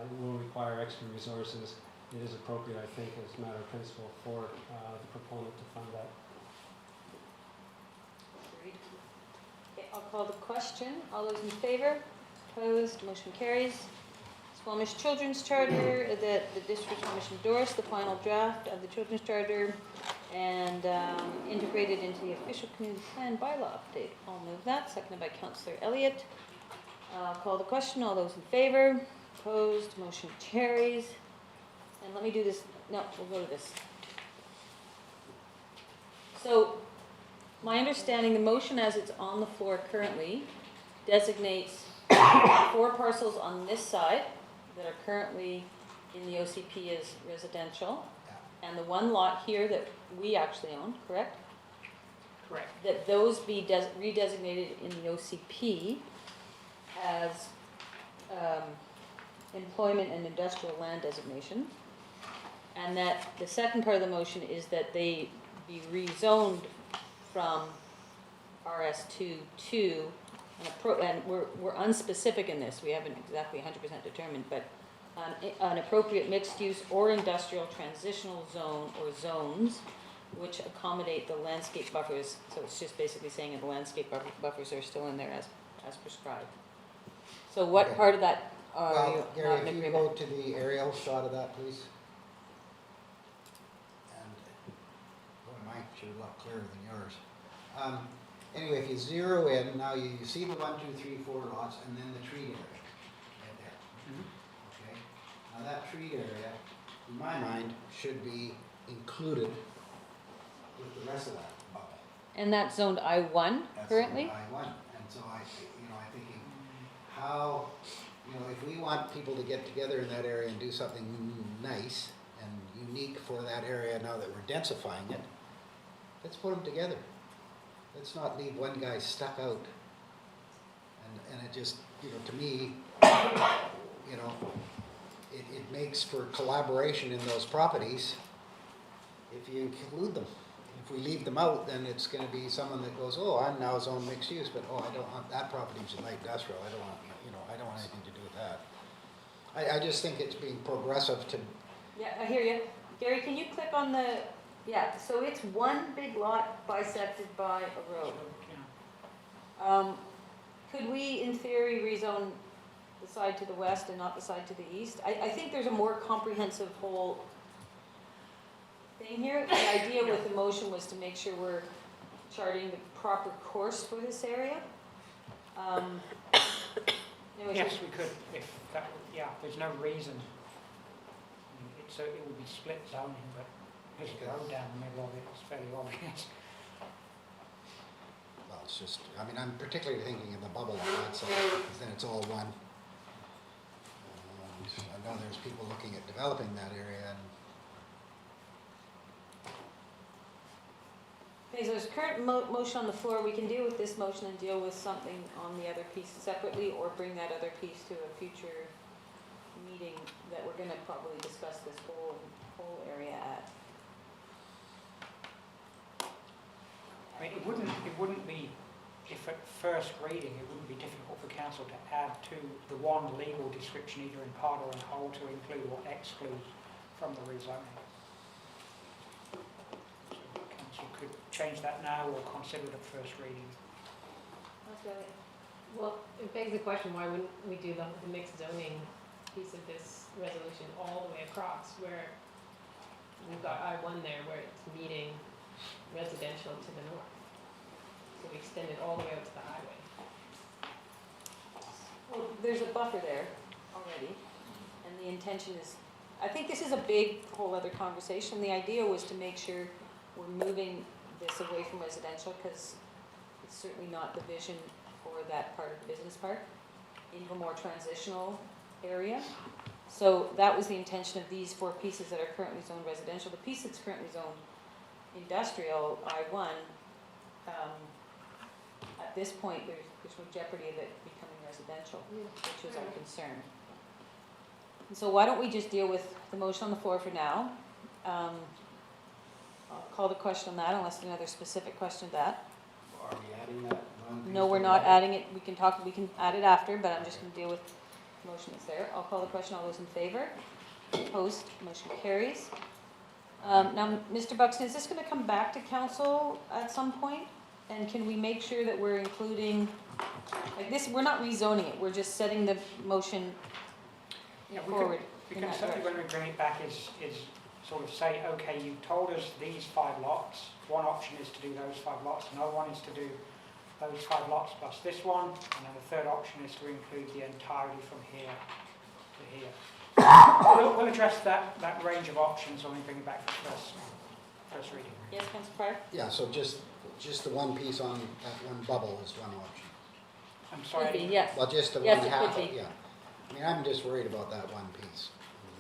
It will require extra resources. It is appropriate, I think, as a matter of principle for the proponent to fund that. Agreed. Okay, I'll call the question. All those in favor? Opposed? Motion carries. Squamish Children's Charter, that the district Squamish endorsed the final draft of the Children's Charter and integrated into the official community plan bylaw update. I'll move that, seconded by Councillor Elliott. Call the question. All those in favor? Opposed? Motion carries. And let me do this. No, we'll go to this. So, my understanding, the motion as it's on the floor currently designates 4 parcels on this side that are currently in the OCP as residential, and the 1 lot here that we actually own, correct? Correct. That those be redesignated in the OCP as employment and industrial land designation, and that the second part of the motion is that they be rezoned from RS2 to and we're unspecific in this, we haven't exactly 100% determined, but an appropriate mixed-use or industrial transitional zone or zones which accommodate the landscape buffers. So it's just basically saying that the landscape buffers are still in there as prescribed. So what Okay. part of that are you Well, not Gary, in if you agreement? go to the aerial shot of that, please. And, boy, mine should be a lot clearer than yours. Anyway, if you zero in, now you see the 1, 2, 3, 4 lots, and then the tree area right there. Okay? Now that tree area, in my mind, should be included with the rest of that bubble. And that's zoned I1 That's currently? I1, and so I'm thinking, how, if we want people to get together in that area and do something nice and unique for that area now that we're densifying it, let's put them together. Let's not leave one guy stuck out. And it just, to me, it makes for collaboration in those properties if you include them. If we leave them out, then it's going to be someone that goes, oh, I'm now zone mixed use, but I don't want that property to light industrial. I don't want anything to do with that. I just think it's being progressive to. Yeah, I hear you. Gary, can you click on the, yeah, so it's one big lot bisected by a road. Could we, in theory, rezone the side to the west and not the side to the east? I think there's a more comprehensive whole thing here. The idea with the motion was to make sure we're charting the proper course for this area. Anyway, Yes, we could, if that, there's no reason. It would be split zoning, but there's a road down the middle of it, it's fairly obvious. Well, it's just, I'm particularly thinking of the bubble on that side, because then it's all one. And I know there's people looking at developing that area, and Okay, so there's current motion on the floor. We can deal with this motion and deal with something on the other piece separately, or bring that other piece to a future meeting that we're gonna probably discuss this whole area at. It wouldn't be, if at first reading, it wouldn't be difficult for council to add to the one legal description, either in part or in whole, to include or exclude from the rezoning. So council could change that now or consider it at first reading. Okay. Well, it begs the question, why wouldn't we do the mixed zoning piece of this resolution all the way across, where we've got I1 there, where it's meeting residential to the north. So we extend it all the way out to the highway. Well, there's a buffer there already, and the intention is, I think this is a big whole other conversation. The idea was to make sure we're moving this away from residential, because it's certainly not the vision for that part of the business park, into a more transitional area. So that was the intention of these 4 pieces that are currently zoned residential. The piece that's currently zoned industrial I-1, at this point, there's no jeopardy of it becoming residential, which was our concern. And so why don't we just deal with the motion on the floor for now? I'll call the question on that unless there's another specific question to that. Are we adding that one? No, we're not adding it, we can add it after, but I'm just gonna deal with the motion that's there. I'll call the question, all those in favor? Opposed, motion carries. Now, Mr. Buxton, is this gonna come back to council at some point? And can we make sure that we're including, like this, we're not rezoning it, we're just setting the motion Yeah, forward we in can that certainly, direction? when we bring it back, is sort of say, okay, you've told us these 5 lots. One option is to do those 5 lots, another one is to do those 5 lots plus this one, and then the third option is to include the entirety from here to here. We'll address that range of options when we bring it back for first reading. Yes, Councillor Pryor? Yeah, so just the one piece on that one bubble is one option. I'm sorry. Could be, yes. Well, just the Yes, one it half, could be. yeah. I mean, I'm just worried about that one piece.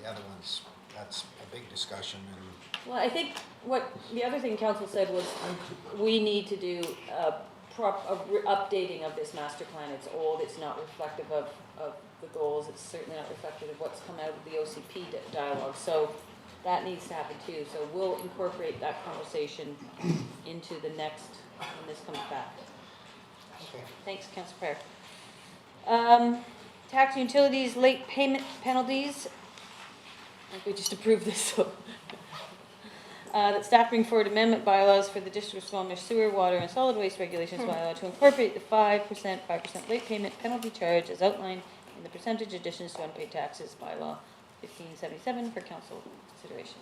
The other ones, that's a big discussion and Well, I think the other thing council said was we need to do a updating of this master plan. It's old, it's not reflective of the goals, it's certainly not reflective of what's come out of the OCP dialogue. So that needs to happen too. So we'll incorporate that conversation into the next, when this comes back. okay. Thanks, Councillor Pryor. Tax and utilities, late payment penalties. I think we just approved this, so. That staff bring forward amendment bylaws for the District of Squamish sewer, water, and solid waste regulations bylaw to incorporate the 5% late payment penalty charge as outlined in the percentage additions to unpaid taxes bylaw 1577 for council consideration.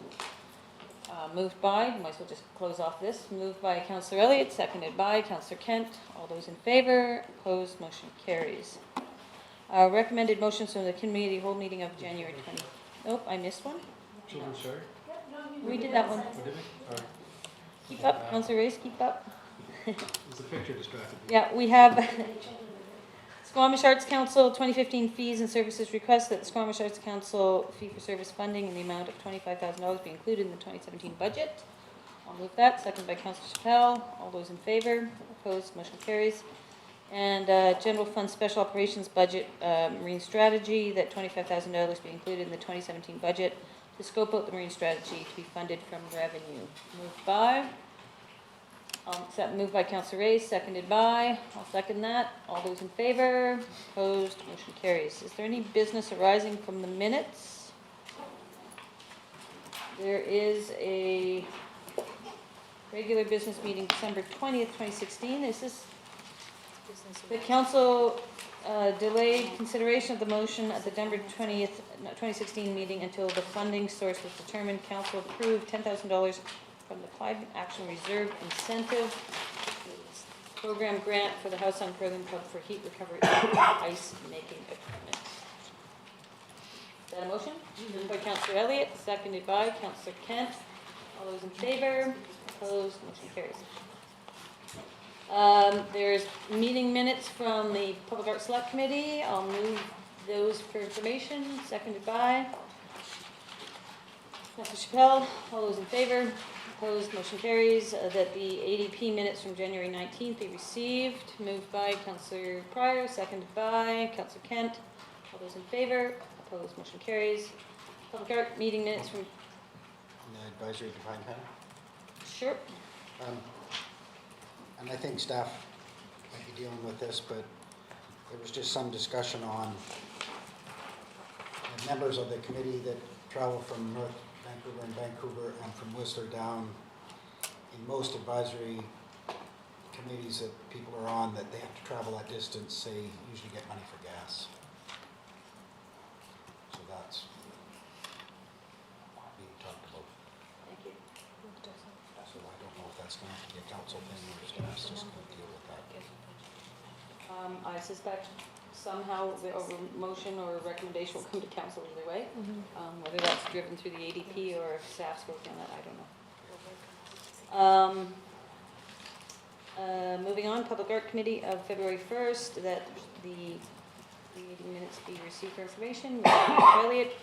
Moved by, might as well just close off this, moved by Councillor Elliott, seconded by Councillor Kent. All those in favor, opposed, motion carries. Recommended motions from the committee whole meeting of January 20. Nope, I missed one. Children's Charter? We did that one. Oh, did we? Sorry. Keep up, Councillor Reyes, keep up. Is the picture distracted me? Yeah, we have Squamish Arts Council 2015 fees and services request that the Squamish Arts Council fee-for-service funding in the amount of $25,000 be included in the 2017 budget. I'll move that, seconded by Councillor Chappell. All those in favor, opposed, motion carries. And general fund special operations budget, marine strategy, that $25,000 be included in the 2017 budget to scope out the marine strategy to be funded from revenue. Moved by Councillor Reyes, seconded by, I'll second that. All those in favor, opposed, motion carries. Is there any business arising from the minutes? There is a regular business meeting December 20th, 2016. Is this the council delayed consideration of the motion at the December 20th, 2016 meeting until the funding source was determined. Council approved $10,000 from the Climate Action Reserve Incentive Program grant for the House on Curling Club for heat recovery ice making equipment. Is that a motion? Moved by Councillor Elliott, seconded by Councillor Kent. All those in favor? Opposed? Motion carries. There's meeting minutes from the Public Art Select Committee. I'll move those for information, seconded by Councillor Chappell. All those in favor? Opposed? Motion carries. That the ADP minutes from January 19th be received. Moved by Councillor Pryor, seconded by Councillor Kent. All those in favor? Opposed? Motion carries. Public Art meeting minutes from... the advisory defined panel. Sure. And I think staff might be dealing with this, but there was just some discussion on the members of the committee that travel from North Vancouver and Vancouver and from Whistler down. In most advisory committees that people are on, that they have to travel that distance, they usually get money for gas. So that's being talked about. Thank you. So I don't know if that's going to be a council thing or if staff's just going to deal with that. I suspect somehow a motion or a recommendation will come to council either way. Whether that's driven through the ADP or if staff's working on that, I don't know. Moving on, Public Art Committee of February 1st, that the meeting minutes be received for information. Moved by Elliott,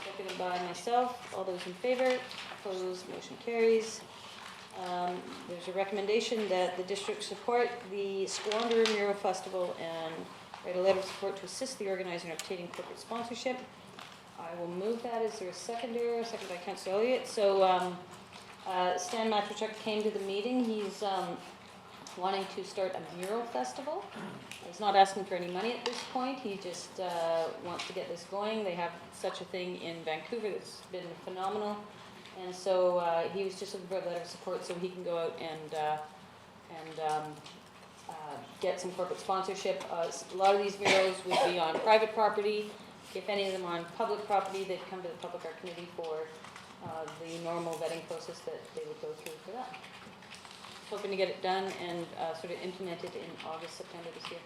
seconded by myself. All those in favor, opposed, motion carries. There's a recommendation that the district support the Squander Mural Festival and write a letter of support to assist the organizer in obtaining corporate sponsorship. I will move that. Is there a seconder? Second by Councillor Elliott. So Stan Matrachuk came to the meeting. He's wanting to start a mural festival. He's not asking for any money at this point. He just wants to get this going. They have such a thing in Vancouver that's been phenomenal. And so he was just looking for a letter of support so he can go out and get some corporate sponsorship. A lot of these murals would be on private property. If any of them are on public property, they'd come to the Public Art Committee for the normal vetting process that they would go through for that. Hoping to get it done and sort of implemented in August, September this year.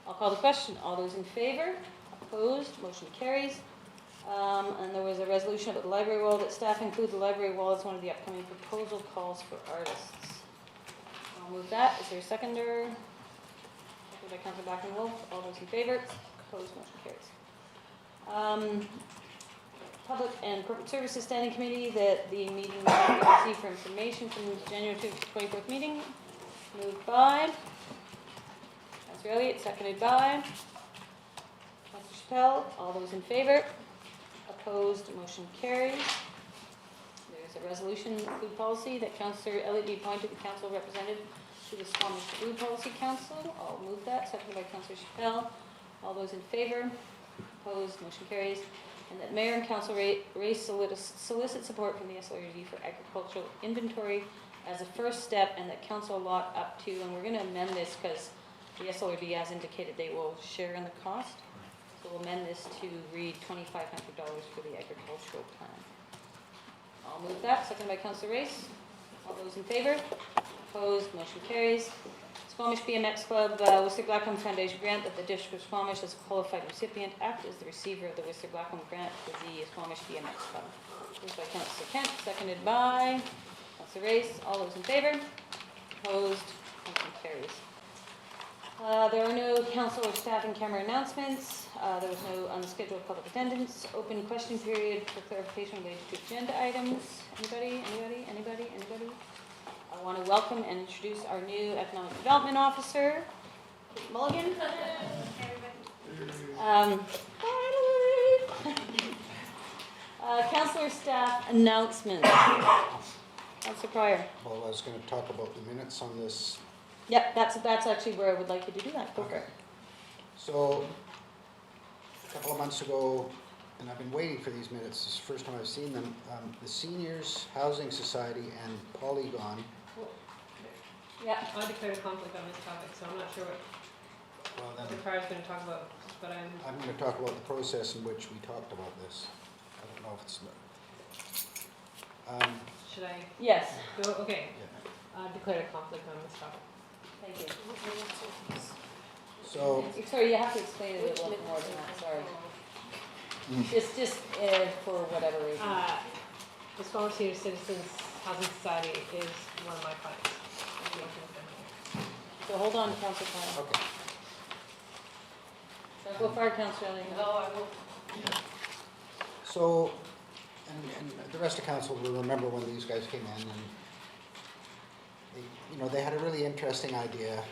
I'll call the question. All those in favor? Opposed? Motion carries. And there was a resolution about the library wall that staff include the library wall as one of the upcoming proposal calls for artists. I'll move that. Is there a seconder? Seconded by Councillor Black and Wolf. All those in favor? Opposed? Motion carries. Public and Corporate Services Standing Committee that the meeting will be received for information from the January 24th meeting. Moved by Councillor Elliott, seconded by Councillor Chappell. All those in favor? Opposed? Motion carries. There's a resolution food policy that Councillor Elliott be appointed the council representative to the Squamish Food Policy Council. I'll move that, seconded by Councillor Chappell. All those in favor? Opposed? Motion carries. And that Mayor and Council Race solicit support from the SLRD for agricultural inventory as a first step, and that Council allot up to, and we're going to amend this because the SLRD has indicated they will share in the cost. So we'll amend this to read $2,500 for the agricultural plan. I'll move that, seconded by Councillor Race. All those in favor? Opposed? Motion carries. Squamish BMX Club, Whistler Blackcomb Foundation grant that the District of Squamish as a qualified recipient act as the receiver of the Whistler Blackcomb grant for the Squamish BMX Club. Moved by Councillor Kent, seconded by Councillor Race. All those in favor? Opposed? Motion carries. There are no council or staff in camera announcements. There was no unscheduled public attendance. Open question period for clarification related to agenda items. Anybody? I want to welcome and introduce our new Economic Development Officer, Kate Mulligan. Councillor staff announcements. Councillor Pryor. Well, I was going to talk about the minutes on this. Yep, that's actually where I would like you to do that. Go for it. So, a couple of months ago, and I've been waiting for these minutes, this is the first time I've seen them, the Seniors Housing Society and Polygon. Yeah. I declared a conflict on this topic, so I'm not sure what the Pryor's going to talk about, but I'm going to talk about the process in which we talked about this. I don't know if it's... should I? Yes. Go? Okay. I declared a conflict on this topic. Thank you. So... Sorry, you have to explain it a little more than that, sorry. Just for whatever reason. The Squamish Senior Citizens Housing Society is one of my clients. So hold on, Councillor Kyle. Okay. So go far, Councillor Elliott. No, I will. So, and the rest of council will remember when these guys came in, and they had a really interesting idea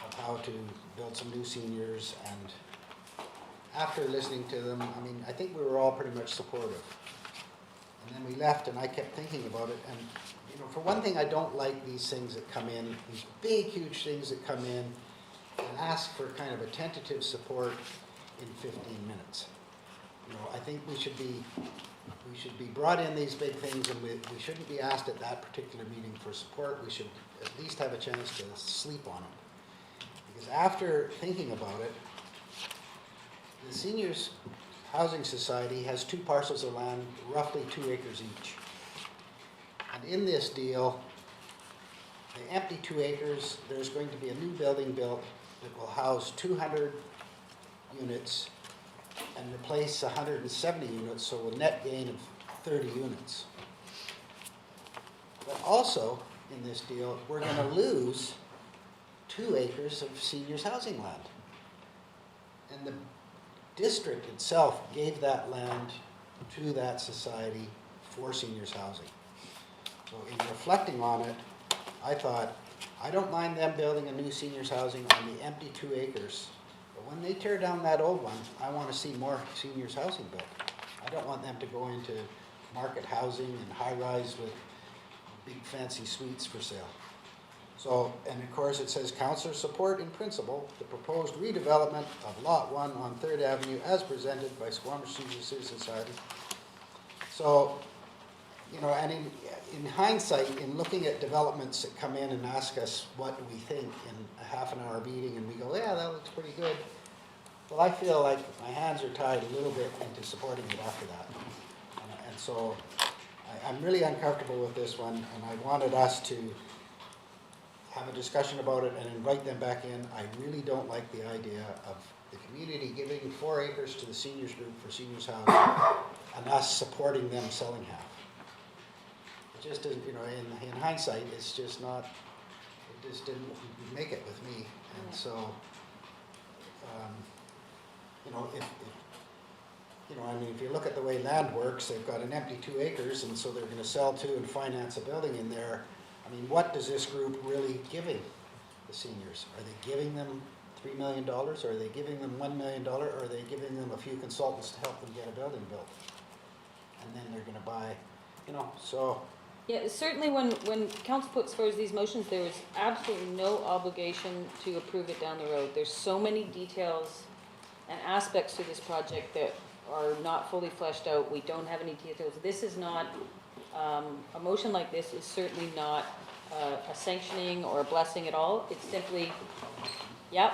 of how to build some new seniors, and after listening to them, I think we were all pretty much supportive. And then we left, and I kept thinking about it, and for one thing, I don't like these things that come in, these big, huge things that come in and ask for kind of a tentative support in 15 minutes. I think we should be brought in these big things, and we shouldn't be asked at that particular meeting for support. We should at least have a chance to sleep on it. Because after thinking about it, the Seniors Housing Society has 2 parcels of land, roughly 2 acres each. And in this deal, the empty 2 acres, there's going to be a new building built that will house 200 units and replace 170 units, so a net gain of 30 units. But also, in this deal, we're going to lose 2 acres of seniors housing land. And the district itself gave that land to that society for seniors housing. So in reflecting on it, I thought, I don't mind them building a new seniors housing on the empty 2 acres. But when they tear down that old one, I want to see more seniors housing built. I don't want them to go into market housing and high-rise with big fancy suites for sale. So, and of course it says councillor support in principle the proposed redevelopment of Lot 1 on 3rd Avenue as presented by Squamish Senior Citizen Society. So, you know, and in hindsight, in looking at developments that come in and ask us what do we think in a half-an-hour meeting, and we go, yeah, that looks pretty good. Well, I feel like my hands are tied a little bit into supporting it after that. And so I'm really uncomfortable with this one, and I wanted us to have a discussion about it and invite them back in. I really don't like the idea of the community giving 4 acres to the seniors group for seniors housing and us supporting them selling half. It just isn't, you know, in hindsight, it's just not, it just didn't make it with me. And so, you know, you know, I mean, if you look at the way land works, they've got an empty 2 acres, and so they're going to sell 2 and finance a building in there. I mean, what does this group really giving the seniors? Are they giving them $3 million? Or are they giving them $1 million? Or are they giving them a few consultants to help them get a building built? And then they're going to buy, you know, so. Yeah, certainly when council puts forward these motions, there is absolutely no obligation to approve it down the road. There's so many details and aspects to this project that are not fully fleshed out. We don't have any details. This is not, a motion like this is certainly not a sanctioning or a blessing at all. It's simply, yep,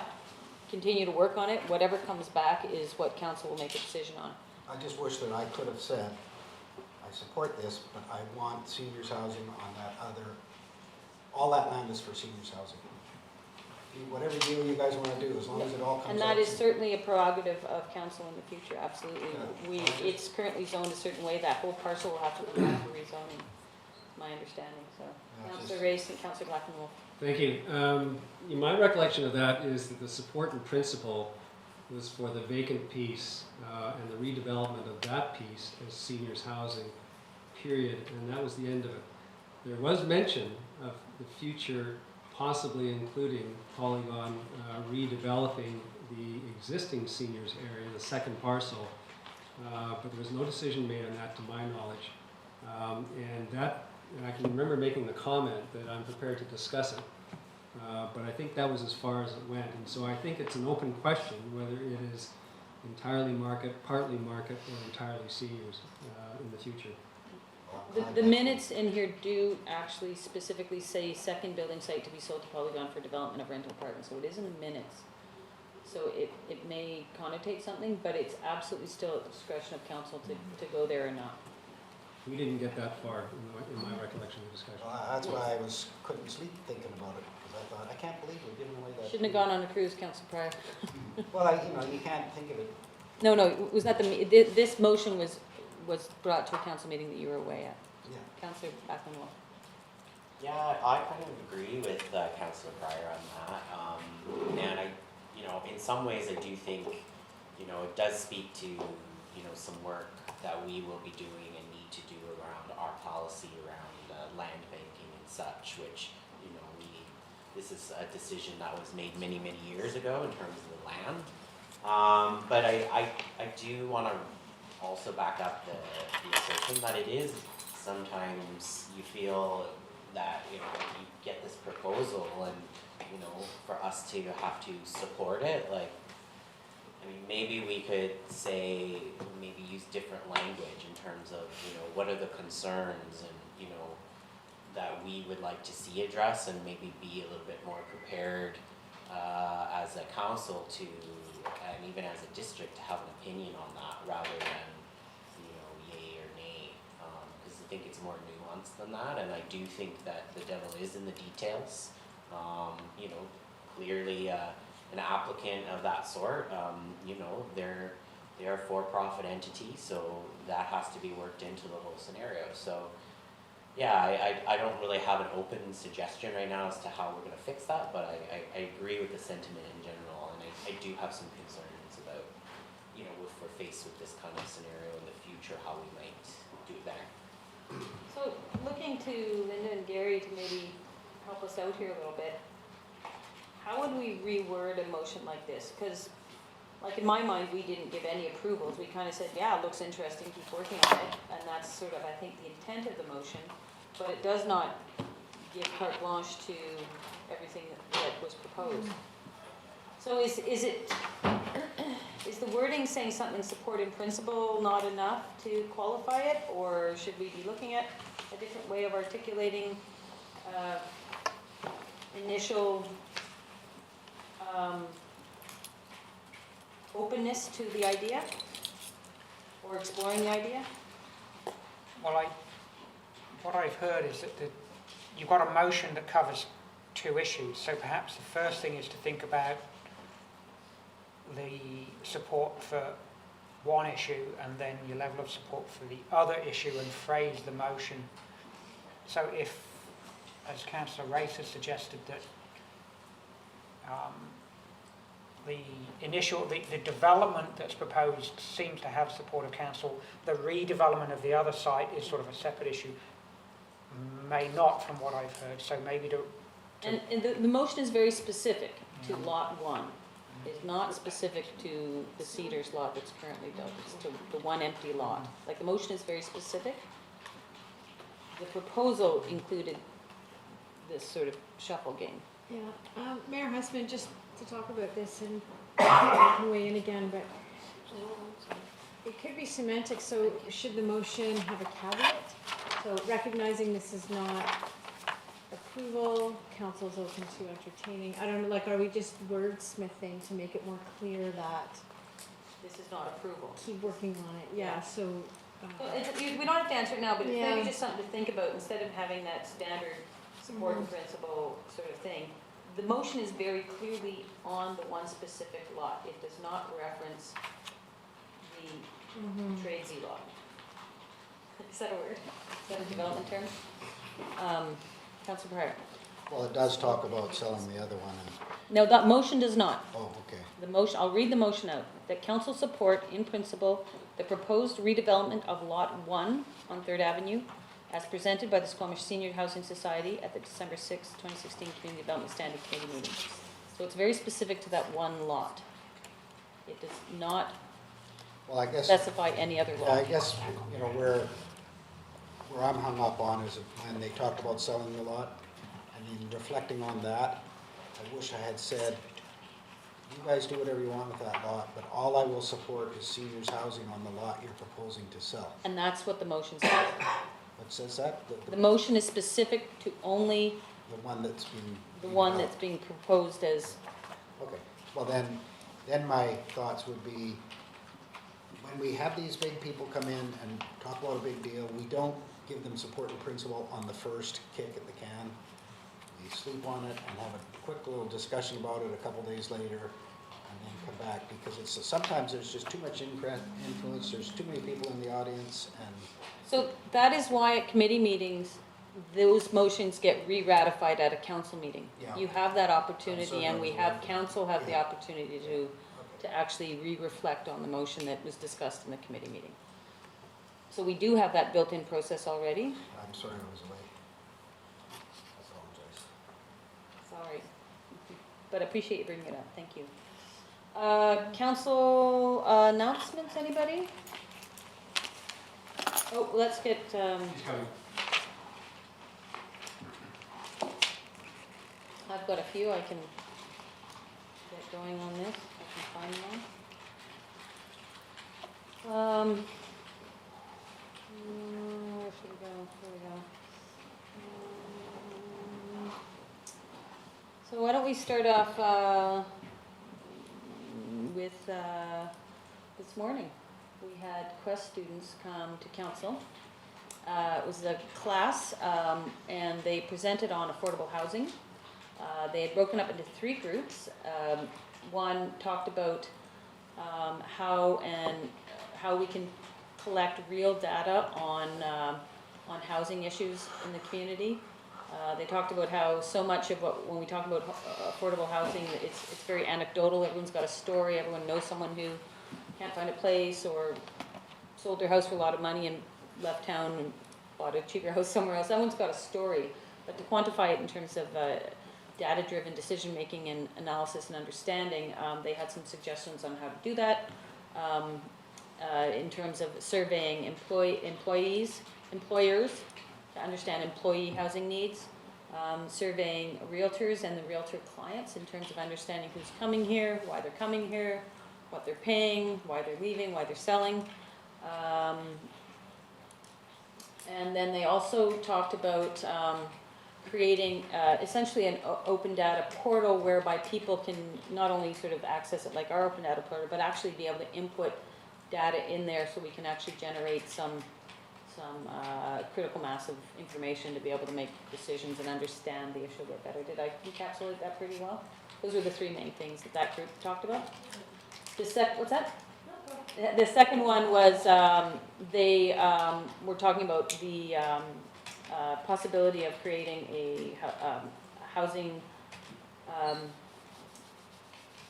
continue to work on it. Whatever comes back is what council will make a decision on. I just wish that I could have said, I support this, but I want seniors housing on that other, all that land is for seniors housing. Whatever deal you guys want to do, as long as it all comes out. And that is certainly a prerogative of council in the future, absolutely. Yeah. It's currently zoned a certain way, that whole parcel will have to come back for rezoning, my understanding, so. Yeah, Councillor just- Race and Councillor Glackenwolf. Thank you. My recollection of that is that the support in principle was for the vacant piece and the redevelopment of that piece as seniors housing, period, and that was the end of it. There was mention of the future possibly including Polygon redeveloping the existing seniors area, the second parcel, but there was no decision made on that to my knowledge. And I can remember making the comment that I'm prepared to discuss it, but I think that was as far as it went. And so I think it's an open question whether it is entirely market, partly market, or entirely seniors in the future. The minutes in here do actually specifically say second building site to be sold to Polygon for development of rental apartments, so it is in the minutes. So it may connotate something, but it's absolutely still at the discretion of council to go there or not. We didn't get that far in my recollection of the discussion. Well, that's why I couldn't sleep thinking about it, because I thought, I can't believe we're giving away that. Shouldn't have gone on a cruise, Councillor Pryor. Well, you know, you can't think of it. No, it was not this motion was brought to a council meeting that you were away at. Yeah. Councillor Glackenwolf. Yeah, I kind of agree with Councillor Pryor on that. And I, you know, in some ways I do think, you know, it does speak to, you know, some work that we will be doing and need to do around our policy around land banking and such, which, you know, this is a decision that was made many, many years ago in terms of the land. But I do want to also back up the assertion that it is sometimes you feel that, you know, you get this proposal and, you know, for us to have to support it, like, I mean, maybe we could say, maybe use different language in terms of, you know, what are the concerns and, you know, that we would like to see addressed, and maybe be a little bit more prepared as a council to, and even as a district, to have an opinion on that rather than, you know, yay or nay. Because I think it's more nuanced than that, and I do think that the devil is in the details. You know, clearly an applicant of that sort, you know, they're a for-profit entity, so that has to be worked into the whole scenario. So yeah, I don't really have an open suggestion right now as to how we're going to fix that, but I agree with the sentiment in general, and I do have some concerns about, you know, if we're faced with this kind of scenario in the future, how we might do it better. So looking to Linda and Gary to maybe help us out here a little bit, how would we reword a motion like this? Because like in my mind, we didn't give any approvals. We kind of said, yeah, it looks interesting, keep working on it. And that's sort of, I think, the intent of the motion. But it does not give carte blanche to everything that was proposed. So is the wording saying something support in principle not enough to qualify it? Or should we be looking at a different way of articulating initial openness to the idea? Or exploring the idea? Well, what I've heard is that you've got a motion that covers two issues. So perhaps the first thing is to think about the support for one issue and then your level of support for the other issue and phrase the motion. So if, as Councillor Race has suggested, that the development that's proposed seems to have support of council, the redevelopment of the other site is sort of a separate issue, may not from what I've heard, so maybe to And the motion is very specific to lot 1. It's not specific to the Cedars lot that's currently built. It's to the one empty lot. Like, the motion is very specific. The proposal included this sort of shuffle game. Yeah, Mayor Husband, just to talk about this, and I can weigh in again, but it could be semantic, so should the motion have a caveat? So recognizing this is not approval, council's open to entertaining, I don't know, like, are we just wordsmithing to make it more clear that, This is not approval. keep working on it, yeah, so. Well, we don't have to answer it now, but it's Yeah. maybe just something to think about instead of having that standard support in principle sort of thing. The motion is very clearly on the one specific lot. It does not reference the tradesy lot. Is that a word? Is that a development term? Councilor Behar. Well, it does talk about selling the other one, and, No, that motion does not. oh, okay. The motion, I'll read the motion out. That council support in principle the proposed redevelopment of Lot 1 on 3rd Avenue as presented by the Squamish Senior Housing Society at the December 6, 2016 Community Development Standing Committee meeting. So it's very specific to that one lot. It does not Well, I guess, specify any other yeah, I lot. guess, you know, where I'm hung up on is when they talked about selling the lot, and in reflecting on that, I wish I had said, you guys do whatever you want with that lot, but all I will support is seniors housing on the lot you're proposing to sell. And that's what the motion says. What says that? The motion is specific to only The one that's been. the one that's being proposed as, Okay, well then my thoughts would be, when we have these big people come in and talk about a big deal, we don't give them support in principle on the first kick at the can. We sleep on it and have a quick little discussion about it a couple days later, and then come back, because it's, sometimes there's just too much influence, there's too many people in the audience, and so that is why at committee meetings, those motions get re-ratified at a council meeting. Yeah. You have that opportunity, and we certainly have, will. council have the Yeah. opportunity to actually re-reflect on the motion that was discussed in the committee meeting. So we do have that built-in process already. I'm sorry I was away. I apologize. Sorry. But I appreciate you bringing it up, thank you. Council announcements, anybody? Oh, let's get, He's coming. I've got a few I can get going on this, I can find one. Where should we go, here we go. So why don't we start off with this morning. We had Quest students come to council. It was a class, and they presented on affordable housing. They had broken up into 3 groups. One talked about how we can collect real data on housing issues in the community. They talked about how so much of when we talk about affordable housing, it's very anecdotal. Everyone's got a story. Everyone knows someone who can't find a place or sold their house for a lot of money and left town and bought a cheaper house somewhere else. That one's got a story, but to quantify it in terms of data-driven decision-making and analysis and understanding, they had some suggestions on how to do that. In terms of surveying employers to understand employee housing needs, surveying realtors and the realtor clients in terms of understanding who's coming here, why they're coming here, what they're paying, why they're leaving, why they're selling. And then they also talked about creating essentially an open data portal whereby people can not only sort of access it like our open data portal, but actually be able to input data in there so we can actually generate some critical mass of information to be able to make decisions and understand the issue a bit better. Did I encapsulate that pretty well? Those were the three main things that group talked about. What's that? The second one was they were talking about the possibility of creating a housing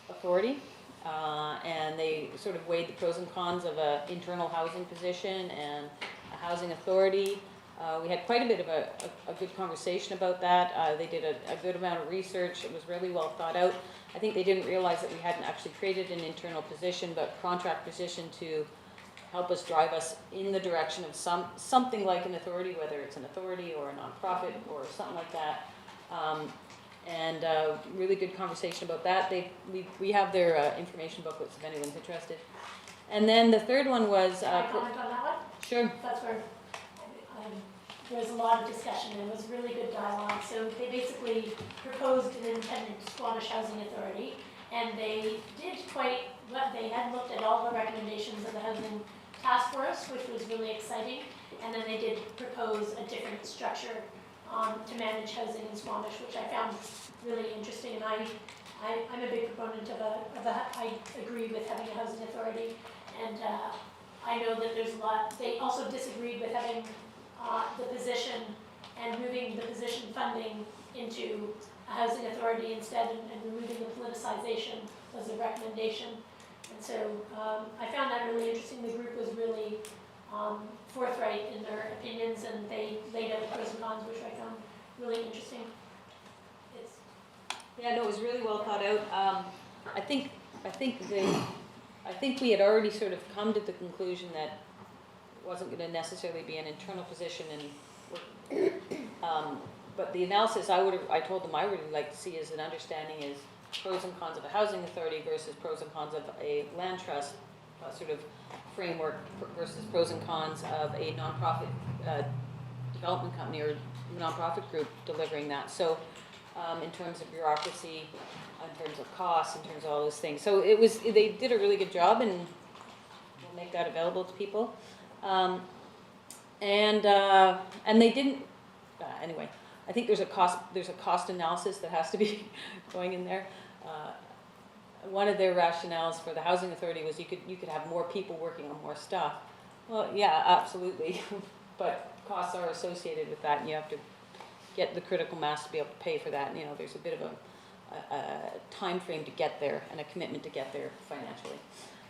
authority, and they sort of weighed the pros and cons of an internal housing position and a housing authority. We had quite a bit of a good conversation about that. They did a good amount of research. It was really well thought out. I think they didn't realize that we hadn't actually created an internal position, but contract position to help us drive us in the direction of something like an authority, whether it's an authority or a nonprofit or something like that. And really good conversation about that. We have their information booklets if anyone's interested. And then the third one was... Can I comment on that one? Sure. That's where there was a lot of discussion and it was really good dialogue. So they basically proposed an independent Squamish Housing Authority, and they did quite well. They had looked at all the recommendations of the Housing Task Force, which was really exciting, and then they did propose a different structure to manage housing in Squamish, which I found really interesting. And I'm a big proponent I agree with having a housing authority, and I know that there's a lot. They also disagreed with having the position and moving the position funding into a housing authority instead, and removing the politicization was a recommendation. And so I found that really interesting. The group was really forthright in their opinions, and they laid out the pros and cons, which I found really interesting. Yeah, no, it was really well thought out. I think we had already sort of come to the conclusion that it wasn't going to necessarily be an internal position, and but the analysis I told them I really like to see as an understanding is pros and cons of a housing authority versus pros and cons of a land trust sort of framework versus pros and cons of a nonprofit development company or nonprofit group delivering that. So in terms of bureaucracy, in terms of costs, in terms of all those things. So they did a really good job, and we'll make that available to people. And they didn't, anyway, I think there's a cost analysis that has to be going in there. One of their rationales for the housing authority was you could have more people working on more stuff. Well, yeah, absolutely, but costs are associated with that, and you have to get the critical mass to be able to pay for that. And, there's a bit of a time frame to get there and a commitment to get there financially.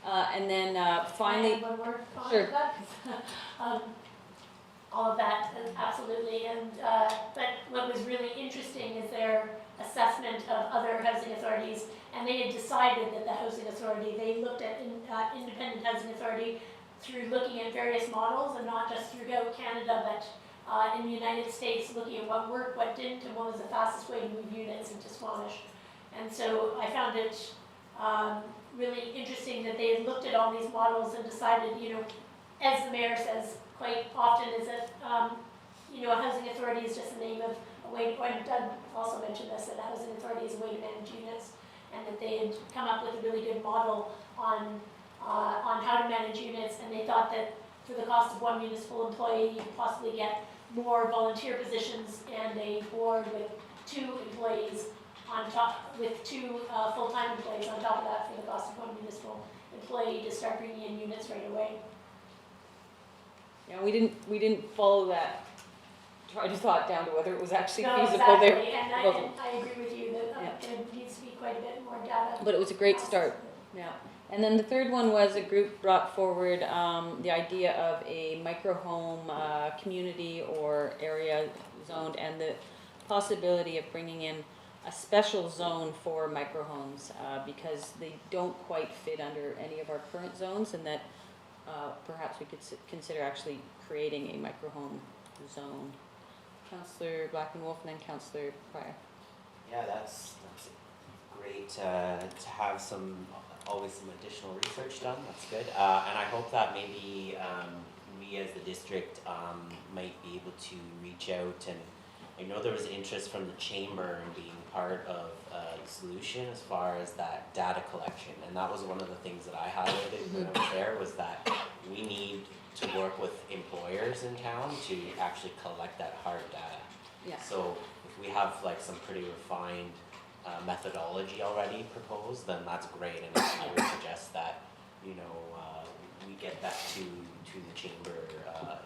And then finally, one more comment sure. to that. All of that, absolutely. And but what was really interesting is their assessment of other housing authorities, and they had decided that the housing authority, they looked at independent housing authority through looking at various models, and not just throughout Canada, but in the United States, looking at what worked, what didn't, and what was the fastest way to move units into Squamish. And so I found it really interesting that they had looked at all these models and decided, as the mayor says quite often, is that, a housing authority is just a name of a way, and Doug also mentioned this, that a housing authority is a way to manage units, and that they had come up with a really good model on how to manage units, and they thought that for the cost of one municipal employee, you could possibly get more volunteer positions and a board with 2 employees on top, with 2 full-time employees on top of that for the cost of one municipal employee to start bringing in units right away. Yeah, we didn't follow that thought down to whether it was actually No, feasible there. exactly, and I agree with you that there needs to be quite a bit more data. But it was a great start, yeah. And then the third one was a group brought forward the idea of a micro home community or area zoned, and the possibility of bringing in a special zone for micro homes because they don't quite fit under any of our current zones, and that perhaps we could consider actually creating a micro home zone. Councillor Blackman-Wolf and then Councillor Pryor. Yeah, that's great to have always some additional research done. That's good. And I hope that maybe we as the district might be able to reach out, and I know there was interest from the chamber in being part of the solution as far as that data collection. And that was one of the things that I highlighted when I was there, was that we need to work with employers in town to actually collect that hard data. Yeah. So if we have like some pretty refined methodology already proposed, then that's great, and I would suggest that, you know, we get that to the chamber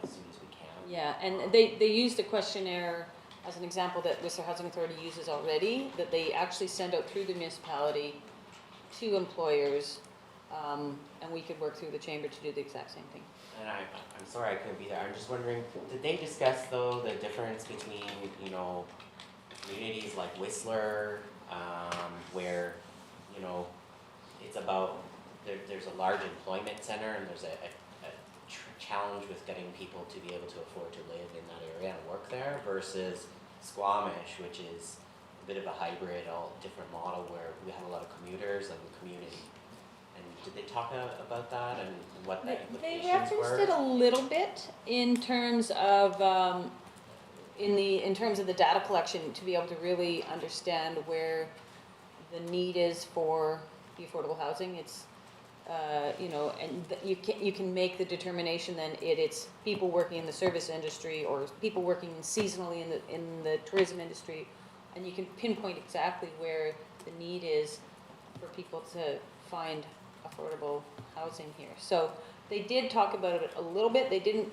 as soon as we can. Yeah, and they used a questionnaire as an example that Whistler Housing Authority uses already, that they actually send out through the municipality to employers, and we could work through the chamber to do the exact same thing. And I'm sorry I couldn't be there. I'm just wondering, did they discuss though the difference between, you know, communities like Whistler, where, you know, it's about, there's a large employment center and there's a challenge with getting people to be able to afford to live in that area and work there, versus Squamish, which is a bit of a hybrid, all different model where we have a lot of commuters and community. And did they talk about that and what the They implications were? referenced it a little bit in terms of in terms of the data collection, to be able to really understand where the need is for the affordable housing. It's you know, and you can make the determination then it's people working in the service industry or people working seasonally in the tourism industry, and you can pinpoint exactly where the need is for people to find affordable housing here. So they did talk about it a little bit. They didn't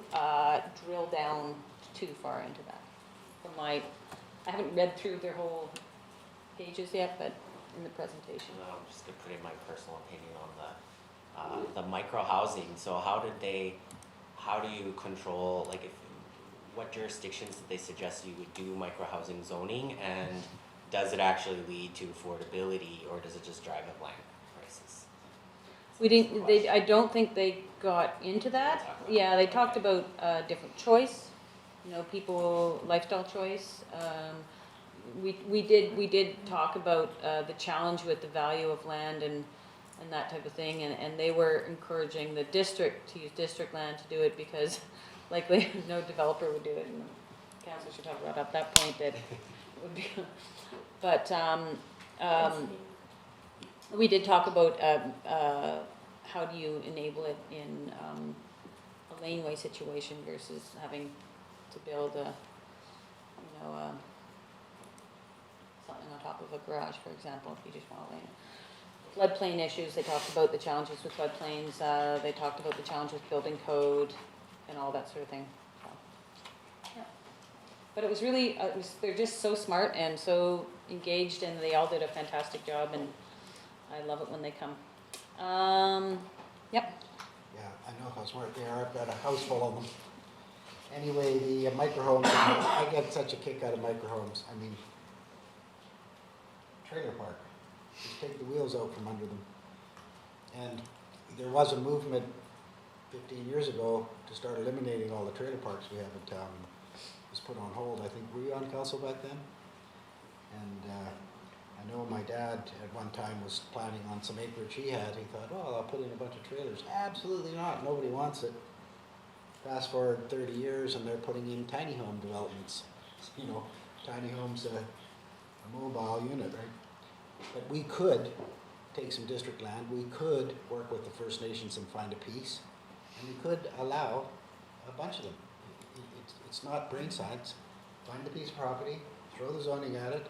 drill down too far into that. I haven't read through their whole pages yet, but in the presentation. No, I'm just gonna put in my personal opinion on the micro housing. So how do you control, like, what jurisdictions did they suggest you would do micro housing zoning, and does it actually lead to affordability, or does it just drive up land prices? We didn't. I don't think they got into that. Yeah, they talked about different choice. You know, people lifestyle choice. We did talk about the challenge with the value of land and that type of thing, and they were encouraging the district to use district land to do it because likely no developer would do it, and council should have brought up that point that it would be. But we did talk about how do you enable it in a laneway situation versus having to build a, you know, something on top of a garage, for example, if you just want a lane. Floodplain issues, they talked about the challenges with floodplains, they talked about the challenge with building code and all that sort of thing. So, yeah. But it was really, they're just so smart and so engaged, and they all did a fantastic job, and I love it when they come. Yep. Yeah, I know how smart they are. I've got a house full of them. Anyway, the microhomes, I get such a kick out of microhomes. I mean, trailer park, just take the wheels out from under them. And there was a movement 15 years ago to start eliminating all the trailer parks we have in town. It was put on hold. I think, were you on council back then? And I know my dad at one time was planning on some acreage he had. He thought, oh, I'll put in a bunch of trailers. Absolutely not. Nobody wants it. Fast forward 30 years and they're putting in tiny home developments. You know, tiny homes, a mobile unit, right? But we could take some district land. We could work with the First Nations and find a piece. And we could allow a bunch of them. It's not brain science. Find a piece of property, throw the zoning at it,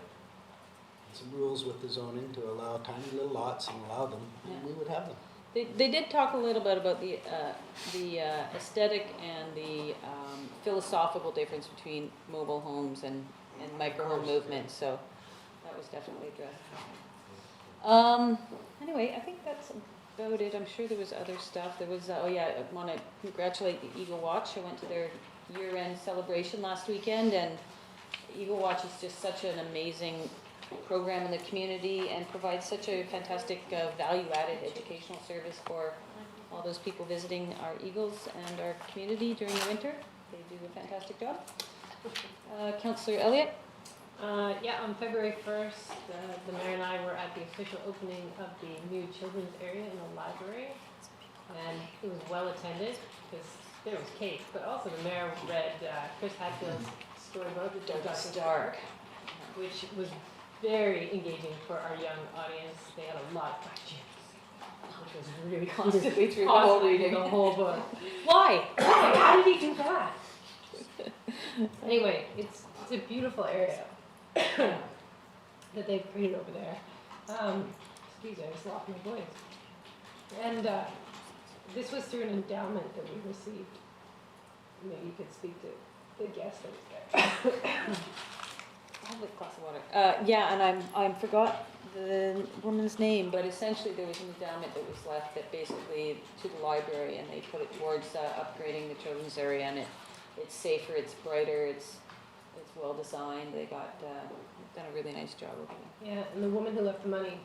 some rules with the zoning to allow tiny little lots and allow them, and we would have them. They did talk a little bit about the aesthetic and the philosophical difference between mobile homes and micro home movements, so that was definitely addressed. Anyway, I think that's about it. I'm sure there was other stuff. There was, oh yeah, I want to congratulate the Eagle Watch. I went to their year-end celebration last weekend, and Eagle Watch is just such an amazing program in the community and provides such a fantastic value-added educational service for all those people visiting our eagles and our community during the winter. They do a fantastic job. Councillor Elliott? Yeah, on February 1st, the mayor and I were at the official opening of the new children's area in the library. And it was well attended because there was cake, but also the mayor read Chris Hadfield's storybook, The Darkest Dark, which was very engaging for our young audience. They had a lot of questions, which was really Constantly through the whole reading. the whole book. Why? How did he do that? Anyway, it's a beautiful area that they've created over there. Excuse me, I just lost my voice. And this was through an endowment that we received. Maybe you could speak to the guest that was there. I'll have a glass of water. Yeah, and I forgot the woman's name, but essentially there was an endowment that was left that basically to the library, and they put it towards upgrading the children's area, and it's safer, it's brighter, it's well designed. They got done a really nice job over there. Yeah, and the woman who left the money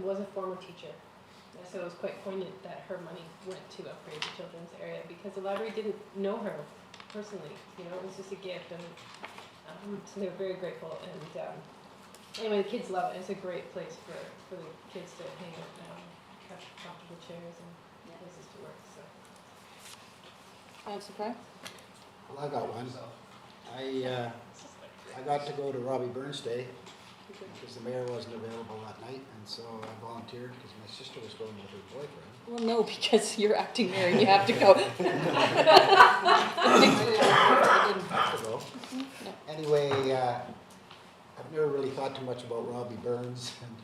was a former teacher. So it was quite poignant that her money went to upgrade the children's area because the library didn't know her personally. You know, it was just a gift, and so they were very grateful. And anyway, the kids love it. It's a great place for the kids to hang out now, have comfortable chairs and places to work. So. Councillor Pryor? Well, I got one. I got to go to Robbie Burns Day because the mayor wasn't available that night, and so I volunteered because my sister was going with her boyfriend. Well, no, because you're acting mayor and you have to go. I didn't have to go. Anyway, I've never really thought too much about Robbie Burns, and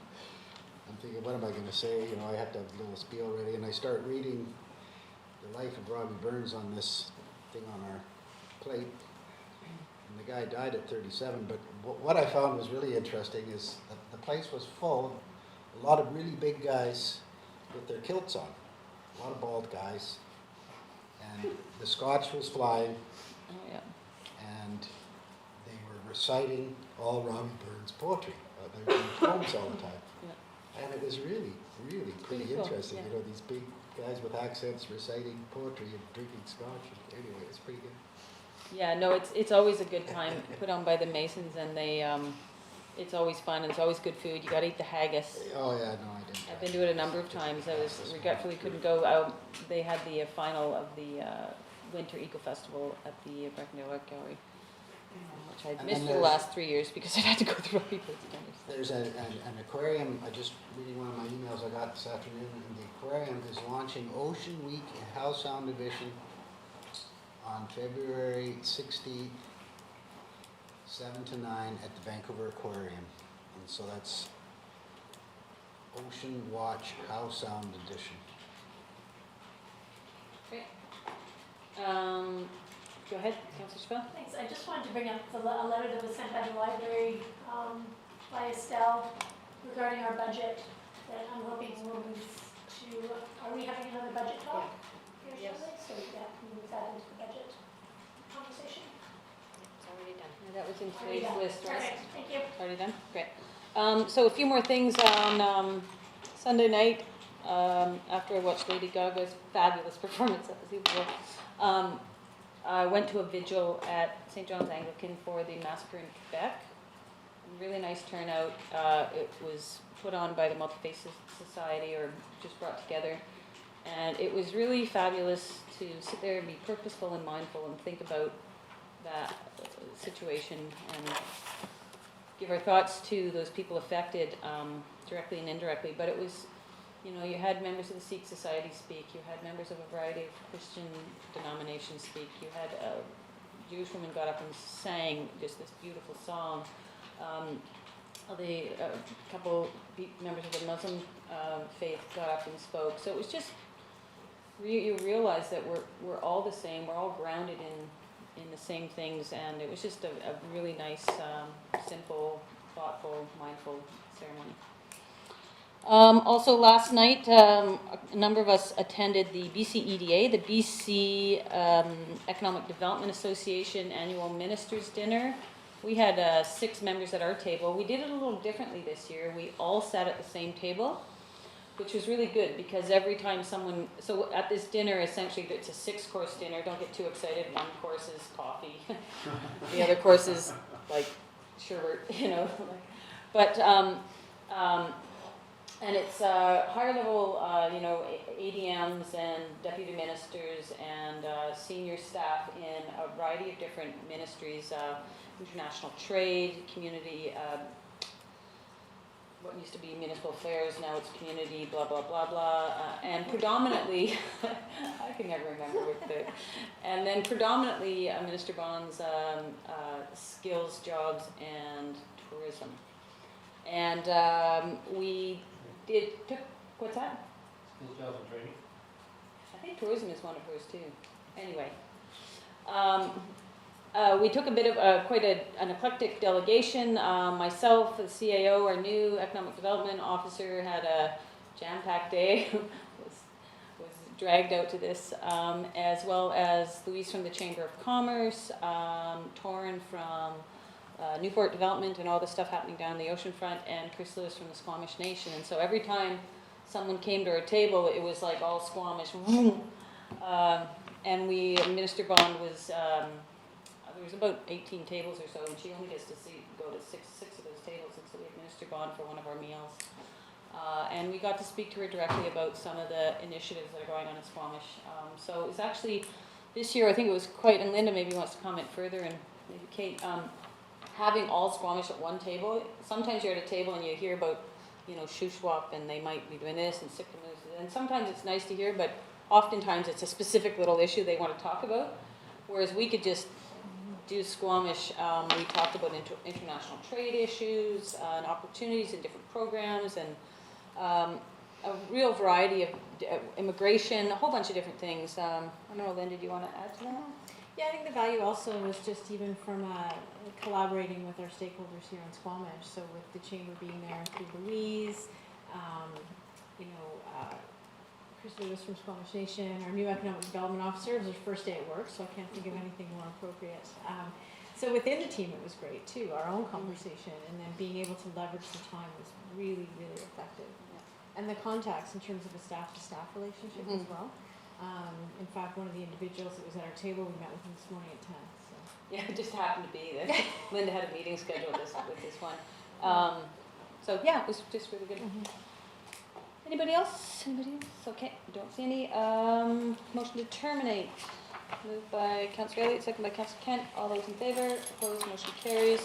I'm thinking, what am I going to say? You know, I have to have a little spiel ready, and I start reading the life of Robbie Burns on this thing on our plate. And the guy died at 37, but what I found was really interesting is that the place was full, a lot of really big guys with their kilts on, a lot of bald guys, and the Scotch was flying, Oh, yeah. and they were reciting all Robbie Burns poetry. They were doing poems all the time. Yeah. And it was really, really pretty Pretty cool, interesting. yeah. You know, these big guys with accents reciting poetry and drinking Scotch. Anyway, it's pretty good. Yeah, no, it's always a good time put on by the Masons, and they it's always fun and it's always good food. You got to eat the haggis. Oh yeah, no, I didn't. I've been to it a number of times. I was regretfully couldn't go. They had the final of the Winter Eco Festival at the Brecondale Art Gallery, which I've And missed then for the there's- last 3 years because I've had to go through Robbie Burns dinners. There's an aquarium. I just reading one of my emails I got this afternoon, and the aquarium is launching Ocean Week in Howe Sound Division on February 16th, 7 to 9 at the Vancouver Aquarium. And so that's Ocean Watch Howe Sound Edition. Great. Go ahead, Councillor Spell. Thanks. I just wanted to bring up a letter that was sent by the library by Estelle regarding our budget that I'm hoping we'll move to. Are we having another budget talk? Here shortly? So yeah, we move that into the budget conversation. It's already done. That was in Already today's done. list, right? Perfect. Thank you. Already done? Great. So a few more things on Sunday night, after I watched Lady Gaga's fabulous performance at the Super Bowl. I went to a vigil at St. John's Anglican for the massacre in Quebec. Really nice turnout. It was put on by the Multi-Faith Society, or just brought together. And it was really fabulous to sit there and be purposeful and mindful and think about that situation and give our thoughts to those people affected, directly and indirectly. But it was, you know, you had members of the Sikh Society speak, you had members of a variety of Christian denominations speak, you had a Jewish woman got up and sang just this beautiful song. A couple members of the Muslim faith got up and spoke. So it was just, you realize that we're all the same, we're all grounded in the same things, and it was just a really nice, simple, thoughtful, mindful ceremony. Also, last night, a number of us attended the BC EDA, the BC Economic Development Association Annual Ministers Dinner. We had 6 members at our table. We did it a little differently this year. We all sat at the same table, which was really good because every time someone, so at this dinner, essentially, it's a 6-course dinner. Don't get too excited. One course is coffee. The other course is like sherbet, you know. But, and it's higher level, you know, ADMs and deputy ministers and senior staff in a variety of different ministries, international trade, community, what used to be municipal affairs, now it's community, blah, blah, blah, blah, and predominantly, I can never remember what the, and then predominantly Minister Bond's skills, jobs, and tourism. And we took, what's that? Skills, jobs, and training. I think tourism is one of hers too. Anyway, we took a bit of quite an eclectic delegation. Myself, the CAO, our new economic development officer, had a jam-packed day. was dragged out to this, as well as Louise from the Chamber of Commerce, Torrin from Newport Development and all the stuff happening down the ocean front, and Chris Lewis from the Squamish Nation. And so every time someone came to our table, it was like all Squamish. And Minister Bond was, there was about 18 tables or so, and she only gets to go to six of those tables, and so we had Minister Bond for one of our meals. And we got to speak to her directly about some of the initiatives that are going on in Squamish. So it was actually, this year, I think it was quite, and Linda maybe wants to comment further, and maybe Kate, having all Squamish at one table. Sometimes you're at a table and you hear about, you know, Shuswap, and they might be doing this, and Sycamoose, and sometimes it's nice to hear, but oftentimes it's a specific little issue they want to talk about, whereas we could just do Squamish. We talked about international trade issues and opportunities in different programs, and a real variety of immigration, a whole bunch of different things. I don't know, Linda, do you want to add to that? Yeah, I think the value also was just even from collaborating with our stakeholders here in Squamish. So with the chamber being there through Louise, you know, Chris Lewis from Squamish Nation, our new economic development officer. It was her first day at work, so I can't think of anything more appropriate. So within the team, it was great too, our own conversation, and then being able to leverage the time was really, really effective. And the contacts in terms of a staff-to-staff relationship as well. In fact, one of the individuals that was at our table, we met with him this morning at 10. So. Yeah, it just happened to be that Linda had a meeting scheduled with this one. So yeah, it was just really good. Anybody else? Anybody else? Okay, don't see any. Motion to terminate. Moved by Councillor Elliott, second by Councillor Kent. All those in favour? Opposed? Motion carries.